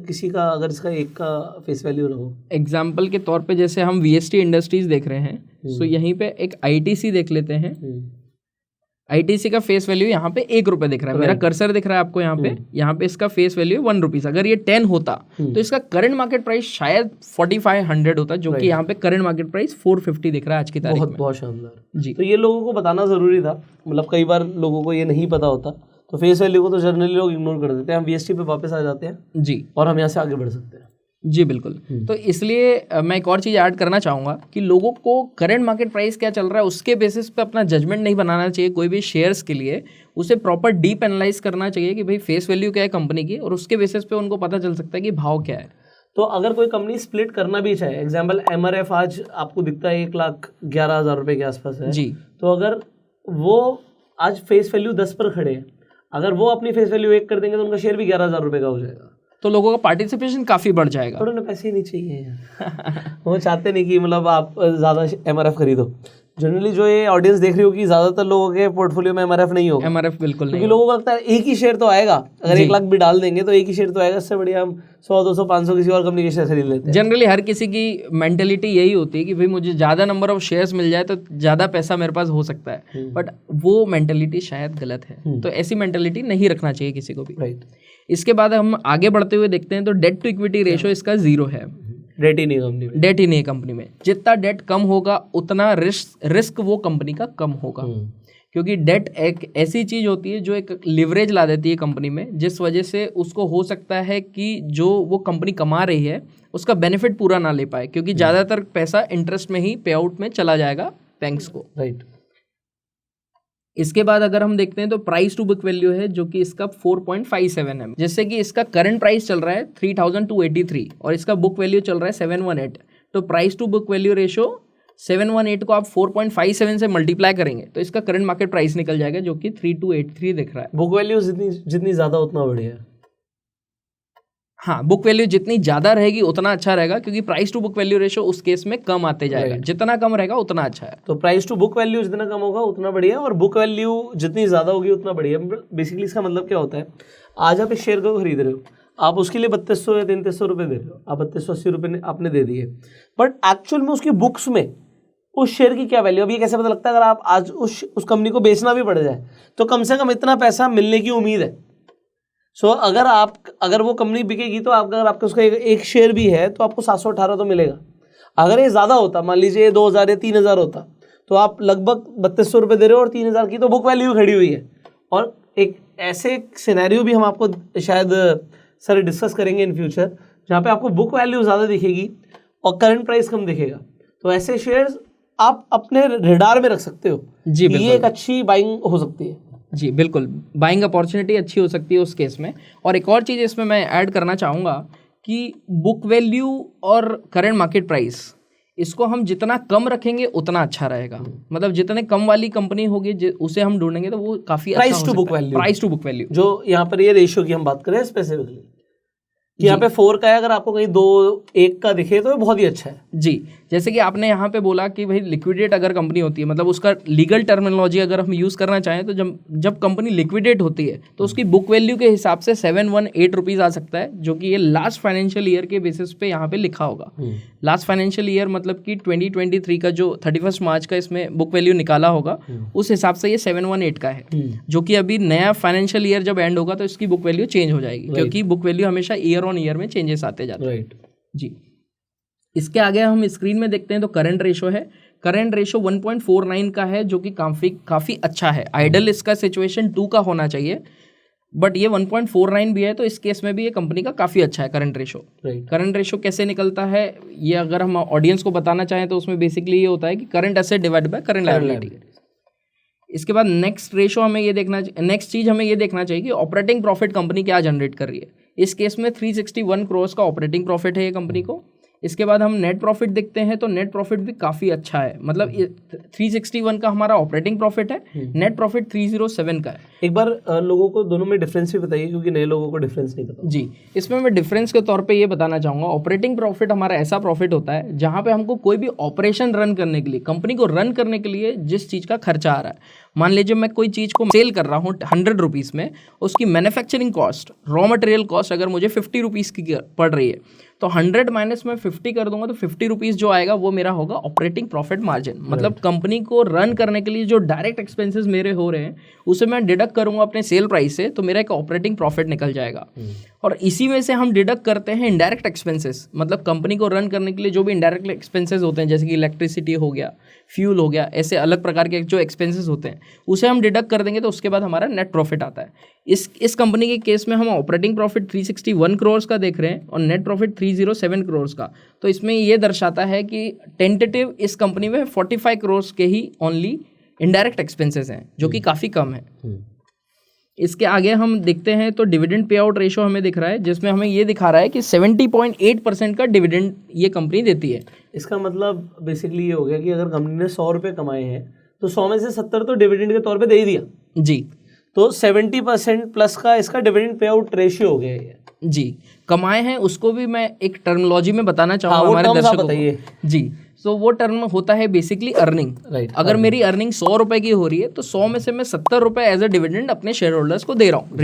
किसी का अगर इसका 1 का फेस वैल्यू ना हो। एग्जांपल के तौर पे जैसे हम वीएसटी इंडस्ट्रीज देख रहे हैं, सो यहीं पे एक आईटीसी देख लेते हैं। आईटीसी का फेस वैल्यू यहाँ पे 1 रुपये दिख रहा है, मेरा कर्सर दिख रहा है आपको यहाँ पे इसका फेस वैल्यू 1 रुपीज़। अगर ये 10 होता तो इसका करंट मार्केट प्राइस शायद 4500 होता, जो कि यहाँ पे करंट मार्केट प्राइस 450 दिख रहा है आज की तारीख में। बहुत शानदार जी। तो ये लोगों को बताना जरूरी था, मतलब कई बार लोगों को ये नहीं पता होता, तो फेस वैल्यू को तो जनरली लोग इग्नोर कर देते हैं। हम वीएसटी पे वापस आ जाते हैं जी, और हम यहाँ से आगे बढ़ सकते हैं। जी बिल्कुल। तो इसलिए मैं एक और चीज़ ऐड करना चाहूँगा कि लोगों को करंट मार्केट प्राइस क्या चल रहा है उसके बेसिस पे अपना जजमेंट नहीं बनाना चाहिए। कोई भी शेयर्स के लिए उसे प्रॉपर डीप एनालाइज करना चाहिए कि भाई फेस वैल्यू क्या है कंपनी की, और उसके बेसिस पे उनको पता चल सकता है कि भाव क्या है। तो अगर कोई कंपनी स्प्लिट करना भी चाहे, एग्जाम्पल एमआरएफ आज आपको दिखता है 1,11,000 रुपये के आसपास है जी, तो अगर वो आज फेस वैल्यू 10 पर खड़े हैं, अगर वो अपनी फेस वैल्यू 1 कर देंगे तो उनका शेयर भी 11,000 रुपये का हो जाएगा। तो लोगों का पार्टिसिपेशन काफ़ी बढ़ जाएगा। थोड़ा ना पैसे ही नहीं चाहिए वो चाहते नहीं कि मतलब आप ज़्यादा एमआरएफ खरीदो। जनरली जो ये ऑडियंस देख रही होगी, ज़्यादातर लोगों के पोर्टफोलियो में एमआरएफ नहीं होगा। एमआरएफ बिल्कुल नहीं, क्योंकि लोगों को लगता है एक ही शेयर तो आएगा, अगर 1 लाख भी डाल देंगे तो एक ही शेयर तो आएगा, इससे बढ़िया हम 100, 200, 500 किसी और कंपनी के शेयर खरीद लेते हैं। जनरली हर किसी की मेंटेलिटी यही होती है कि भाई मुझे ज़्यादा नंबर ऑफ शेयर्स मिल जाए तो ज़्यादा पैसा मेरे पास हो सकता है, बट वो मेंटेलिटी शायद गलत है। तो ऐसी मेंटेलिटी नहीं रखना चाहिए किसी को भी। राइट। इसके बाद हम आगे बढ़ते हुए देखते हैं तो डेट टू इक्विटी रेशियो इसका 0 है। डेट ही नहीं कंपनी में, डेट ही नहीं है कंपनी में। जितना डेट कम होगा उतना रिस्क वो कंपनी का कम होगा, क्योंकि डेट एक ऐसी चीज़ होती है जो एक लिवरेज ला देती है कंपनी में, जिस वजह से उसको हो सकता है कि जो वो कंपनी कमा रही है उसका बेनिफिट पूरा ना ले पाए, क्योंकि ज़्यादातर पैसा इंटरेस्ट में ही पे आउट में चला जाएगा बैंक्स को। राइट। इसके बाद अगर हम देखते हैं तो प्राइस टू बुक वैल्यू है जो कि इसका 4.57 है, जैसे कि इसका करंट प्राइस चल रहा है 3283 और इसका बुक वैल्यू चल रहा है 718। तो price to book value ratio 718 को आप 4.57 से मल्टीप्लाई करेंगे तो इसका करंट मार्केट प्राइस निकल जाएगा जो कि 3283 दिख रहा है। बुक वैल्यू जितनी ज़्यादा उतना बढ़िया है। हाँ, बुक वैल्यू जितनी ज़्यादा रहेगी उतना अच्छा रहेगा, क्योंकि price to book value ratio उस केस में कम आते जाएगा। जितना कम रहेगा उतना अच्छा है। तो प्राइस टू बुक वैल्यू जितना कम होगा उतना बढ़िया, और बुक वैल्यू जितनी ज़्यादा होगी उतना बढ़िया। बेसिकली इसका मतलब क्या होता है, आज आप इस शेयर को खरीद रहे हो, आप उसके लिए 3200 या 3300 रुपये दे रहे हो, आप 3280 रुपये आपने दे दिए, बट एक्चुअल में उसकी बुक्स में उस शेयर की क्या वैल्यू। अब ये कैसे पता लगता है, अगर आप आज उस कंपनी को बेचना भी पड़ जाए तो कम से कम इतना पैसा मिलने की उम्मीद है। सो अगर वो कंपनी बिकेगी तो अगर आपके उसका एक शेयर भी है तो आपको 718 तो मिलेगा। अगर ये ज़्यादा होता, मान लीजिए 2000 या 3000 होता, तो आप लगभग 3200 रुपये दे रहे हो और 3000 की तो बुक वैल्यू खड़ी हुई है। और एक ऐसे सिनेरियो भी हम आपको शायद सर डिस्कस करेंगे इन फ्यूचर, जहाँ पे आपको बुक वैल्यू ज़्यादा दिखेगी और करंट प्राइस कम दिखेगा। तो ऐसे शेयर्स आप अपने रेडार में रख सकते हो जी, ये एक अच्छी बाइंग हो सकती है। जी बिल्कुल, बाइंग अपॉर्चुनिटी अच्छी हो सकती है उस केस में। और एक और चीज़ इसमें मैं ऐड करना चाहूँगा कि बुक वैल्यू और करंट मार्केट प्राइस, इसको हम जितना कम रखेंगे उतना अच्छा रहेगा। मतलब जितने कम वाली कंपनी होगी उसे हम ढूंढेंगे तो वो काफ़ी अच्छा हो सकता है। प्राइस टू बुक वैल्यू जो यहाँ पर ये रेशियो की हम बात करें स्पेसिफिकली, कि यहाँ पे 4 का है, अगर आपको कहीं 2-1 का दिखे तो बहुत ही अच्छा है। जी, जैसे कि आपने यहाँ पे बोला कि भाई लिक्विडेट अगर कंपनी होती है, मतलब उसका लीगल टर्मिनोलॉजी अगर हम यूज़ करना चाहें तो जब कंपनी लिक्विडेट होती है तो उसकी बुक वैल्यू के हिसाब से 718 रुपीज़ आ सकता है, जो कि ये लास्ट फाइनेंशियल ईयर के बेसिस पे यहाँ पे लिखा होगा। लास्ट फाइनेंशियल ईयर मतलब कि 2023 का जो 31 मार्च का इसमें बुक वैल्यू निकाला होगा उस हिसाब से ये 718 का है, जो कि अभी नया फाइनेंशियल ईयर जब एंड होगा तो इसकी बुक वैल्यू चेंज हो जाएगी, क्योंकि बुक वैल्यू हमेशा ईयर ऑन ईयर में चेंजेस आते जाते हैं। जी, इसके आगे हम स्क्रीन में देखते हैं तो करंट रेशो है। करंट रेशो 1.49 का है, जो कि काफ़ी अच्छा है। आइडल इसका सिचुएशन 2 का होना चाहिए, बट ये 1.49 भी है, तो इस केस में भी ये कंपनी का काफ़ी अच्छा है करंट रेशो। करंट रेशो कैसे निकलता है ये अगर हम ऑडियंस को बताना चाहें तो उसमें बेसिकली ये होता है कि current asset divide by current liability. इसके बाद नेक्स्ट चीज़ हमें ये देखना चाहिए कि ऑपरेटिंग प्रॉफिट कंपनी क्या जनरेट कर रही है। इस केस में 361 करोड़ का ऑपरेटिंग प्रॉफिट है ये कंपनी को। इसके बाद हम नेट प्रॉफिट देखते हैं तो नेट प्रॉफिट भी काफ़ी अच्छा है, मतलब 361 का हमारा ऑपरेटिंग प्रॉफिट है, नेट प्रॉफिट 307 का है। एक बार लोगों को दोनों में डिफरेंस भी बताइए, क्योंकि नए लोगों को डिफरेंस नहीं पता। जी, इसमें मैं डिफरेंस के तौर पे ये बताना चाहूँगा, ऑपरेटिंग प्रॉफिट हमारा ऐसा प्रॉफिट होता है जहाँ पे हमको कोई भी ऑपरेशन रन करने के लिए, कंपनी को रन करने के लिए जिस चीज़ का खर्चा आ रहा है, मान लीजिए मैं कोई चीज़ को सेल कर रहा हूँ 100 रुपीज़ में, उसकी manufacturing cost, raw material cost अगर मुझे 50 रुपीज़ की पड़ रही है तो 100 माइनस में 50 कर दूंगा तो 50 रुपीज़ जो आएगा वो मेरा होगा ऑपरेटिंग प्रॉफिट मार्जिन। मतलब कंपनी को रन करने के लिए जो डायरेक्ट एक्सपेंसेस मेरे हो रहे हैं उसे मैं डिडक्ट करूंगा अपने सेल प्राइस से, तो मेरा एक ऑपरेटिंग प्रॉफिट निकल जाएगा। और इसी में से हम डिडक्ट करते हैं इनडायरेक्ट एक्सपेंसेस, मतलब कंपनी को रन करने के लिए जो भी इनडायरेक्ट एक्सपेंसेस होते हैं, जैसे कि इलेक्ट्रिसिटी हो गया, फ्यूल हो गया, ऐसे अलग प्रकार के जो एक्सपेंसेस होते हैं उसे हम डिडक्ट कर देंगे तो उसके बाद हमारा नेट प्रॉफिट आता है। इस कंपनी के केस में हम ऑपरेटिंग प्रॉफिट 361 करोड़ का देख रहे हैं और नेट प्रॉफिट 307 करोड़ का। तो इसमें ये दर्शाता है कि टेंटेटिव इस कंपनी में 45 करोड़ के ही ओनली इनडायरेक्ट एक्सपेंसेस हैं, जो कि काफ़ी कम है। इसके आगे हम देखते हैं तो डिविडेंड पे आउट रेशो हमें दिख रहा है, जिसमें हमें ये दिखा रहा है कि 70.8% का डिविडेंड ये कंपनी देती है। इसका मतलब बेसिकली ये हो गया कि अगर कंपनी ने 100 रुपये कमाए हैं तो 100 में से 70 तो डिविडेंड के तौर पे दे ही दिया। जी, तो 70% प्लस का इसका डिविडेंड पे आउट रेशियो हो गया है। जी, कमाए हैं उसको भी मैं एक टर्मिनोलॉजी में बताना चाहूँगा हमारे दर्शकों को। जी, तो वो टर्म होता है बेसिकली अर्निंग। अगर मेरी अर्निंग 100 रुपए की हो रही है तो 100 में से मैं 70 रुपए एज अ डिविडेंड अपने शेयर होल्डर्स को दे रहा हूँ,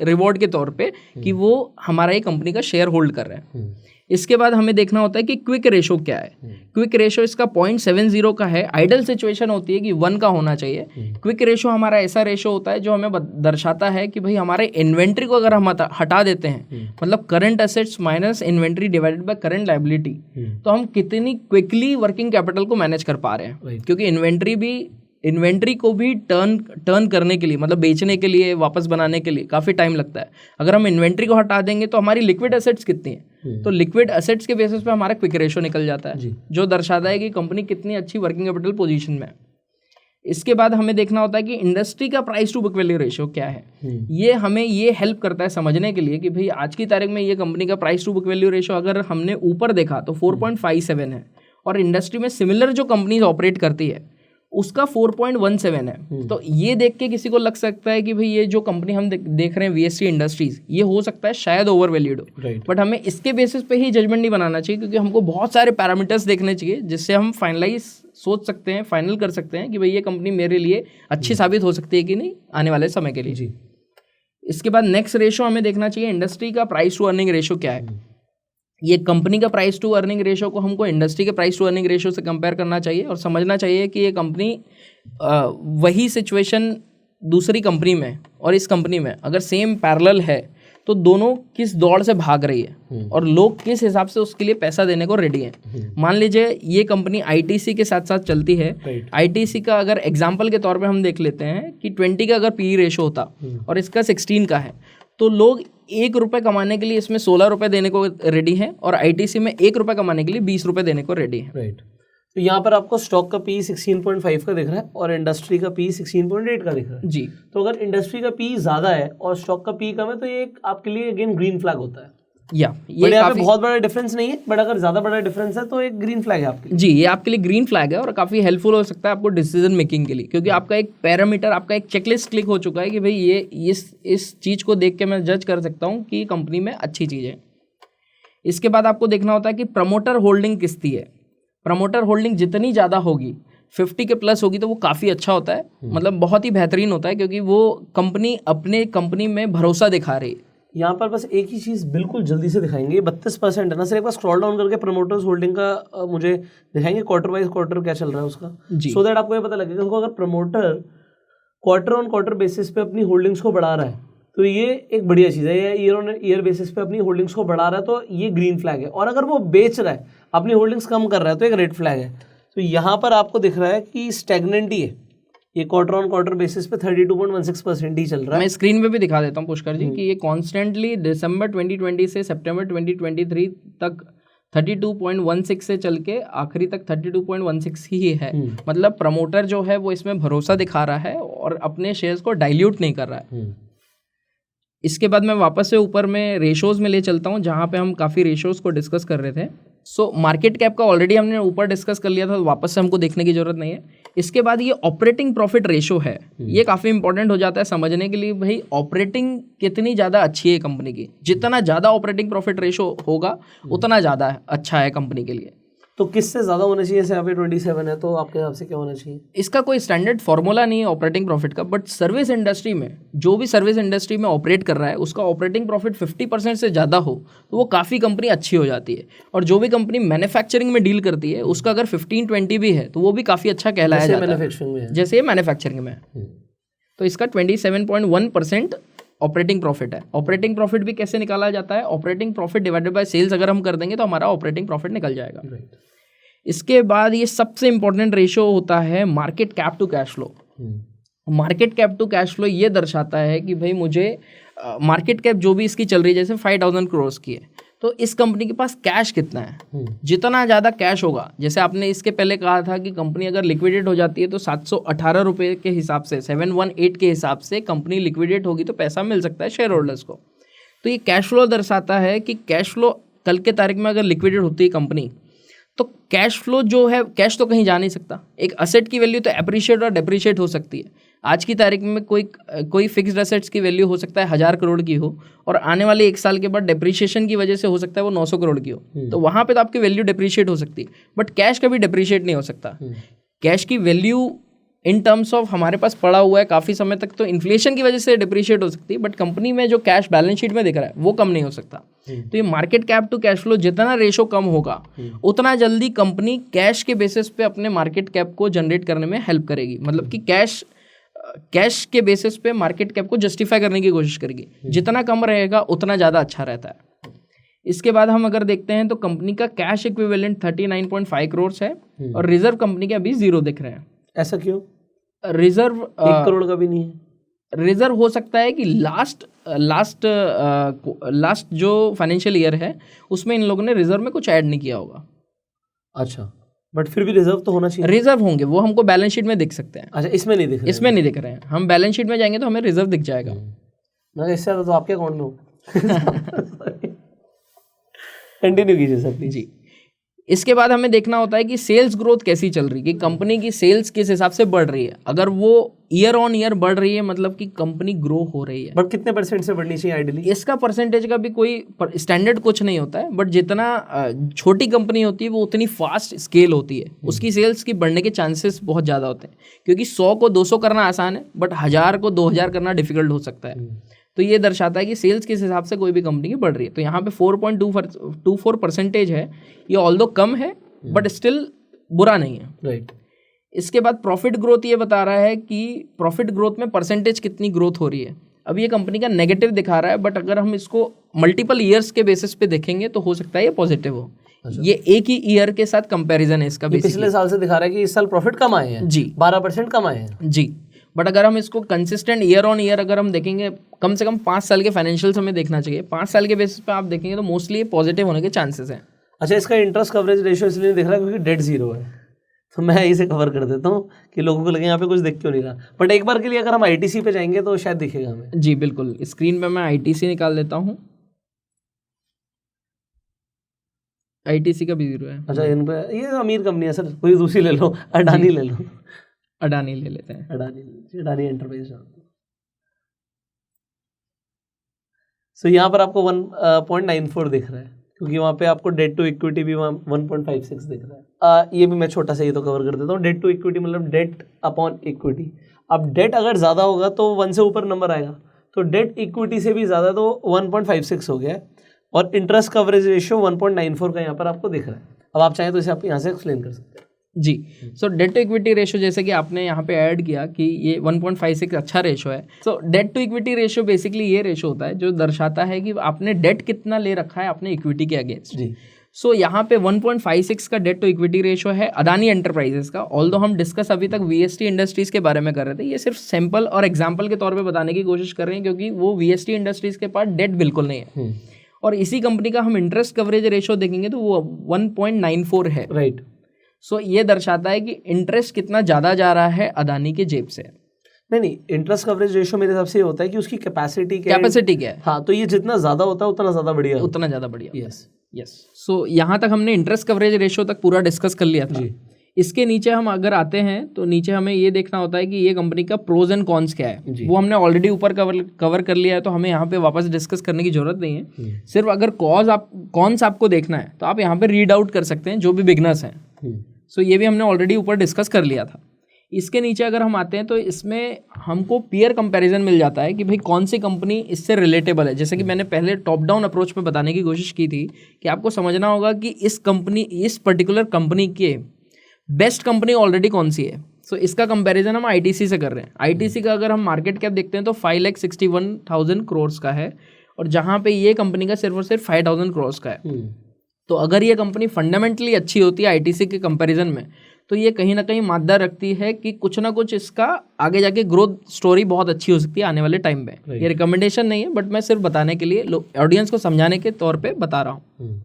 रिवॉर्ड के तौर पे कि वो हमारा ये कंपनी का शेयर होल्ड कर रहे हैं। इसके बाद हमें देखना होता है कि क्विक रेशो क्या है। क्विक रेशो इसका 0.70 का है। आइडल सिचुएशन होती है कि 1 का होना चाहिए। क्विक रेशो हमारा ऐसा रेशो होता है जो हमें दर्शाता है कि भाई हमारे इन्वेंट्री को अगर हम हटा देते हैं, मतलब current assets minus inventory divided by current liability, तो हम कितनी क्विकली वर्किंग कैपिटल को मैनेज कर पा रहे हैं। क्योंकि इन्वेंट्री भी इन्वेंट्री को भी टर्न करने के लिए, मतलब बेचने के लिए, वापस बनाने के लिए काफ़ी टाइम लगता है। अगर हम इन्वेंट्री को हटा देंगे तो हमारी लिक्विड एसेट्स कितनी है, तो लिक्विड एसेट्स के बेसिस पे हमारा क्विक रेशो निकल जाता है, जो दर्शाता है कि कंपनी कितनी अच्छी वर्किंग कैपिटल पोजीशन में है। इसके बाद हमें देखना होता है कि इंडस्ट्री का price to book value ratio क्या है। ये हमें ये हेल्प करता है समझने के लिए कि भाई आज की तारीख में ये कंपनी का price to book value ratio अगर हमने ऊपर देखा तो 4.57 है, और इंडस्ट्री में सिमिलर जो कंपनीज ऑपरेट करती है उसका 4.17 है। तो ये देख के किसी को लग सकता है कि भाई ये जो कंपनी हम देख रहे हैं वीएसटी इंडस्ट्रीज, ये हो सकता है शायद ओवर वैल्यूड हो, बट हमें इसके बेसिस पे ही जजमेंट नहीं बनाना चाहिए, क्योंकि हमको बहुत सारे पैरामीटर्स देखने चाहिए जिससे हम फाइनलाइज सोच सकते हैं, फाइनल कर सकते हैं कि भाई ये कंपनी मेरे लिए अच्छी साबित हो सकती है कि नहीं आने वाले समय के लिए। जी। इसके बाद नेक्स्ट रेशो हमें देखना चाहिए इंडस्ट्री का प्राइस टू अर्निंग रेशो क्या है। ये कंपनी का प्राइस टू अर्निंग रेशो को हमको इंडस्ट्री के प्राइस टू अर्निंग रेशो से कंपेयर करना चाहिए और समझना चाहिए कि ये कंपनी वही सिचुएशन दूसरी कंपनी में और इस कंपनी में अगर सेम पैरेलल है तो दोनों किस दौड़ से भाग रही है और लोग किस हिसाब से उसके लिए पैसा देने को रेडी हैं। मान लीजिए ये कंपनी आईटीसी के साथ साथ चलती है। आईटीसी का अगर एग्जांपल के तौर पे हम देख लेते हैं कि 20 का अगर पी रेशो होता और इसका 16 का है, तो लोग 1 रुपये कमाने के लिए इसमें 16 रुपये देने को रेडी हैं और आईटीसी में 1 रुपये कमाने के लिए 20 रुपये देने को रेडी है। राइट। तो यहाँ पर आपको स्टॉक का पी 16.5 का दिख रहा है और इंडस्ट्री का पी 16.8 का दिख रहा है। जी। तो अगर इंडस्ट्री का पी ज़्यादा है और स्टॉक का पी कम है तो ये आपके लिए अगेन ग्रीन फ्लैग होता है। ये यहाँ पे बहुत बड़ा डिफरेंस नहीं है, बट अगर ज़्यादा बड़ा डिफरेंस है तो एक ग्रीन फ्लैग है आपके लिए। जी, ये आपके लिए ग्रीन फ्लैग है और काफ़ी हेल्पफुल हो सकता है आपको डिसीजन मेकिंग के लिए, क्योंकि आपका एक पैरामीटर, आपका एक चेकलिस्ट क्लिक हो चुका है कि भाई ये इस चीज़ को देख के मैं जज कर सकता हूँ कि कंपनी में अच्छी चीज़ है। इसके बाद आपको देखना होता है कि प्रमोटर होल्डिंग किसकी है। प्रमोटर होल्डिंग जितनी ज़्यादा होगी, 50 के प्लस होगी, तो वो काफ़ी अच्छा होता है, मतलब बहुत ही बेहतरीन होता है, क्योंकि वो कंपनी अपने कंपनी में भरोसा दिखा रही है। यहाँ पर बस एक ही चीज़ बिल्कुल जल्दी से दिखाएंगे, 32% है ना सर। एक बार स्क्रॉल डाउन करके प्रमोटर्स होल्डिंग का मुझे दिखाएंगे क्वार्टर वाइज क्वार्टर क्या चल रहा है उसका, सो दैट आपको ये पता लगेगा। तो अगर promoter quarter on quarter basis पे अपनी होल्डिंग्स को बढ़ा रहा है तो ये एक बढ़िया चीज़ है। या ईयर ऑन ईयर बेसिस पे अपनी होल्डिंग्स को बढ़ा रहा है तो ये ग्रीन फ्लैग है। और अगर वो बेच रहा है, अपनी होल्डिंग्स कम कर रहा है, तो एक रेड फ्लैग है। तो यहाँ पर आपको दिख रहा है कि स्टैग्नेंट ही है, ये क्वार्टर ऑन क्वार्टर बेसिस पे 32.16% ही चल रहा है। मैं स्क्रीन पे भी दिखा देता हूँ पुष्कर जी कि ये कॉन्स्टेंटली दिसंबर 2020 से सितंबर 2023 तक 32.16 से चल के आखिरी तक 32.16 ही है। मतलब प्रमोटर जो है वो इसमें भरोसा दिखा रहा है और अपने शेयर्स को डाइल्यूट नहीं कर रहा है। इसके बाद मैं वापस से ऊपर में रेशोज़ में ले चलता हूँ, जहाँ पे हम काफ़ी रेशोज़ को डिस्कस कर रहे थे। सो मार्केट कैप का ऑलरेडी हमने ऊपर डिस्कस कर लिया था, तो वापस से हमको देखने की ज़रूरत नहीं है। इसके बाद ये ऑपरेटिंग प्रॉफिट रेशो है, ये काफ़ी इंपॉर्टेंट हो जाता है समझने के लिए। भाई ऑपरेटिंग कितनी ज़्यादा अच्छी है कंपनी की, जितना ज़्यादा ऑपरेटिंग प्रॉफिट रेशो होगा उतना ज़्यादा अच्छा है कंपनी के लिए। तो किससे ज़्यादा होना चाहिए? जैसे यहाँ पे 27 है, तो आपके हिसाब से क्या होना चाहिए? इसका कोई स्टैंडर्ड फार्मूला नहीं है ऑपरेटिंग प्रॉफिट का, बट सर्विस इंडस्ट्री में जो भी सर्विस इंडस्ट्री में ऑपरेट कर रहा है उसका ऑपरेटिंग प्रॉफिट 50% से ज़्यादा हो तो वो काफ़ी कंपनी अच्छी हो जाती है। और जो भी कंपनी मैन्युफैक्चरिंग में डील करती है उसका अगर 15-20 भी है तो वो भी काफ़ी अच्छा कहलाया जाता है, जैसे ये मैन्युफैक्चरिंग में है। तो इसका 27.1% ऑपरेटिंग प्रॉफिट है। ऑपरेटिंग प्रॉफिट भी कैसे निकाला जाता है? Operating profit divided by sales अगर हम कर देंगे तो हमारा ऑपरेटिंग प्रॉफिट निकल जाएगा। इसके बाद ये सबसे इंपॉर्टेंट रेशो होता है market cap to cash flow. Market cap to cash flow ये दर्शाता है कि भाई मुझे मार्केट कैप जो भी इसकी चल रही है, जैसे 5000 करोड़ की है, तो इस कंपनी के पास कैश कितना है। जितना ज़्यादा कैश होगा, जैसे आपने इसके पहले कहा था कि कंपनी अगर लिक्विडेट हो जाती है तो 718 रुपये के हिसाब से, 718 के हिसाब से कंपनी लिक्विडेट होगी तो पैसा मिल सकता है शेयर होल्डर्स को। तो ये कैश फ्लो दर्शाता है कि कैश फ्लो कल के तारीख में अगर लिक्विडेट होती है कंपनी तो कैश फ्लो जो है, कैश तो कहीं जा नहीं सकता। एक असेट की वैल्यू तो एप्रिशिएट और डेप्रिशिएट हो सकती है। आज की तारीख में कोई फिक्स्ड असेट्स की वैल्यू हो सकता है 1000 करोड़ की हो और आने वाले 1 साल के बाद डेप्रिशिएशन की वजह से हो सकता है वो 900 करोड़ की हो, तो वहाँ पे तो आपकी वैल्यू डेप्रिशिएट हो सकती है, बट कैश कभी डेप्रिशिएट नहीं हो सकता। कैश की वैल्यू इन टर्म्स ऑफ हमारे पास पड़ा हुआ है काफ़ी समय तक, तो इन्फ्लेशन की वजह से डिप्रिशिएट हो सकती है, बट कंपनी में जो कैश बैलेंस शीट में दिख रहा है वो कम नहीं हो सकता। तो ये market cap to cash flow जितना रेशो कम होगा उतना जल्दी कंपनी कैश के बेसिस पे अपने मार्केट कैप को जनरेट करने में हेल्प करेगी। मतलब कि कैश के बेसिस पे मार्केट कैप को जस्टिफाई करने की कोशिश करेगी। जितना कम रहेगा उतना ज़्यादा अच्छा रहता है। इसके बाद हम अगर देखते हैं तो कंपनी का कैश इक्विवेलेंट 39.5 करोड़ है और रिजर्व कंपनी के अभी 0 दिख रहे हैं। ऐसा क्यों? रिजर्व 1 करोड़ का भी नहीं है? रिजर्व हो सकता है कि लास्ट जो फाइनेंशियल ईयर है उसमें इन लोगों ने रिजर्व में कुछ ऐड नहीं किया होगा। अच्छा, बट फिर भी रिजर्व तो होना चाहिए। रिजर्व होंगे, वो हमको बैलेंस शीट में दिख सकते हैं। अच्छा, इसमें नहीं दिख रहे? इसमें नहीं दिख रहे हैं, हम बैलेंस शीट में जाएंगे तो हमें रिजर्व दिख जाएगा। मैं इससे ज़्यादा तो आपके अकाउंट में हो। कंटिन्यू कीजिए सर प्लीज। जी, इसके बाद हमें देखना होता है कि सेल्स ग्रोथ कैसी चल रही है, कि कंपनी की सेल्स किस हिसाब से बढ़ रही है। अगर वो ईयर ऑन ईयर बढ़ रही है मतलब कि कंपनी ग्रो हो रही है। बट कितने % से बढ़नी चाहिए आइडियली? इसका परसेंटेज का भी कोई स्टैंडर्ड कुछ नहीं होता है, बट जितना छोटी कंपनी होती है वो उतनी फास्ट स्केल होती है, उसकी सेल्स की बढ़ने के चांसेस बहुत ज़्यादा होते हैं। क्योंकि 100 को 200 करना आसान है, बट 1000 को 2000 करना डिफिकल्ट हो सकता है। तो ये दर्शाता है कि सेल्स किस हिसाब से कोई भी कंपनी की बढ़ रही है। तो यहाँ पे 4.24% है, ये ऑल्दो कम है बट स्टिल बुरा नहीं है। राइट। इसके बाद प्रॉफिट ग्रोथ ये बता रहा है कि प्रॉफिट ग्रोथ में परसेंटेज कितनी ग्रोथ हो रही है। अब ये कंपनी का नेगेटिव दिखा रहा है, बट अगर हम इसको मल्टीपल ईयर्स के बेसिस पे देखेंगे तो हो सकता है ये पॉजिटिव हो। ये एक ही ईयर के साथ कंपैरिजन है इसका। पिछले साल से दिखा रहा है कि इस साल प्रॉफिट कम आए हैं। जी, 12% कम आए हैं। जी, बट अगर हम इसको कंसिस्टेंट ईयर ऑन ईयर अगर हम देखेंगे, कम से कम 5 साल के फाइनेंशियल्स हमें देखना चाहिए। 5 साल के बेसिस पे आप देखेंगे तो मोस्टली पॉजिटिव होने के चांसेस हैं। अच्छा, इसका इंटरेस्ट कवरेज रेशियो इसलिए दिख रहा है क्योंकि डेट 0 है, तो मैं इसे कवर कर देता हूँ कि लोगों को लगे यहाँ पे कुछ दिख क्यों नहीं रहा। बट एक बार के लिए अगर हम ITC पे जाएंगे तो शायद दिखेगा हमें। जी बिल्कुल, स्क्रीन पे मैं ITC निकाल देता हूँ। ITC का भी 0 है। अच्छा, इन पे ये अमीर कंपनी है सर, कोई दूसरी ले लो, अडानी ले लो। अडानी ले लेते हैं। अडानी एंटरप्राइज। सो यहाँ पर आपको 1.94 दिख रहा है, क्योंकि वहाँ पे आपको डेट टू इक्विटी भी 1.56 दिख रहा है। ये भी मैं छोटा सा ये तो कवर कर देता हूँ। डेट टू इक्विटी मतलब डेट अपॉन इक्विटी। अब डेट अगर ज़्यादा होगा तो 1 से ऊपर नंबर आएगा, तो डेट इक्विटी से भी ज़्यादा तो 1.56 हो गया है, और इंटरेस्ट कवरेज रेशियो 1.94 का यहाँ पर आपको दिख रहा है। अब आप चाहें तो इसे आप यहाँ से एक्सप्लेन कर सकते हैं। जी, सो डेट टू इक्विटी रेशियो जैसे कि आपने यहाँ पे ऐड किया कि ये 1.56 अच्छा रेशियो है। So debt to equity ratio basically ये रेशियो होता है जो दर्शाता है कि आपने डेट कितना ले रखा है अपने इक्विटी के अगेंस्ट। जी, सो यहाँ पे 1.56 का डेट टू इक्विटी रेशियो है अडानी एंटरप्राइजेस का। ऑल्दो हम डिस्कस अभी तक VST इंडस्ट्रीज के बारे में कर रहे थे, ये सिर्फ सैंपल और एग्जाम्पल के तौर पे बताने की कोशिश कर रहे हैं, क्योंकि वो VST इंडस्ट्रीज के पास डेट बिल्कुल नहीं है। और इसी कंपनी का हम इंटरेस्ट कवरेज रेशियो देखेंगे तो वो 1.94 है। राइट। सो ये दर्शाता है कि इंटरेस्ट कितना ज़्यादा जा रहा है अडानी के जेब से। नहीं, इंटरेस्ट कवरेज रेशियो मेरे हिसाब से ये होता है कि उसकी कैपेसिटी क्या है। हाँ, तो ये जितना ज़्यादा होता है उतना ज़्यादा बढ़िया, उतना ज़्यादा बढ़िया। यस। सो यहाँ तक हमने इंटरेस्ट कवरेज रेशियो तक पूरा डिस्कस कर लिया था। इसके नीचे हम अगर आते हैं तो नीचे हमें ये देखना होता है कि ये कंपनी का प्रोज एंड कॉन्स क्या है। वो हमने ऑलरेडी ऊपर कवर कर लिया है, तो हमें यहाँ पे वापस डिस्कस करने की जरूरत नहीं है। सिर्फ अगर कॉन्स आपको देखना है तो आप यहाँ पे रीड आउट कर सकते हैं, जो भी बिगनर्स हैं। सो ये भी हमने ऑलरेडी ऊपर डिस्कस कर लिया था। इसके नीचे अगर हम आते हैं तो इसमें हमको पीयर कंपैरिजन मिल जाता है कि भाई कौन सी कंपनी इससे रिलेटेबल है। जैसे कि मैंने पहले टॉप डाउन अप्रोच में बताने की कोशिश की थी कि आपको समझना होगा कि इस पर्टिकुलर कंपनी के बेस्ट कंपनी ऑलरेडी कौन सी है। सो इसका कंपैरिजन हम ITC से कर रहे हैं। ITC का अगर हम मार्केट कैप देखते हैं तो 5,61,000 करोड़ का है, और जहाँ पे ये कंपनी का सिर्फ और सिर्फ 5,000 करोड़ का है। तो अगर ये कंपनी फंडामेंटली अच्छी होती है ITC के कंपैरिजन में, तो ये कहीं ना कहीं मादा रखती है कि कुछ ना कुछ इसका आगे जाके ग्रोथ स्टोरी बहुत अच्छी हो सकती है आने वाले टाइम में। ये रिकमेंडेशन नहीं है, बट मैं सिर्फ बताने के लिए ऑडियंस को समझाने के तौर पे बता रहा हूँ।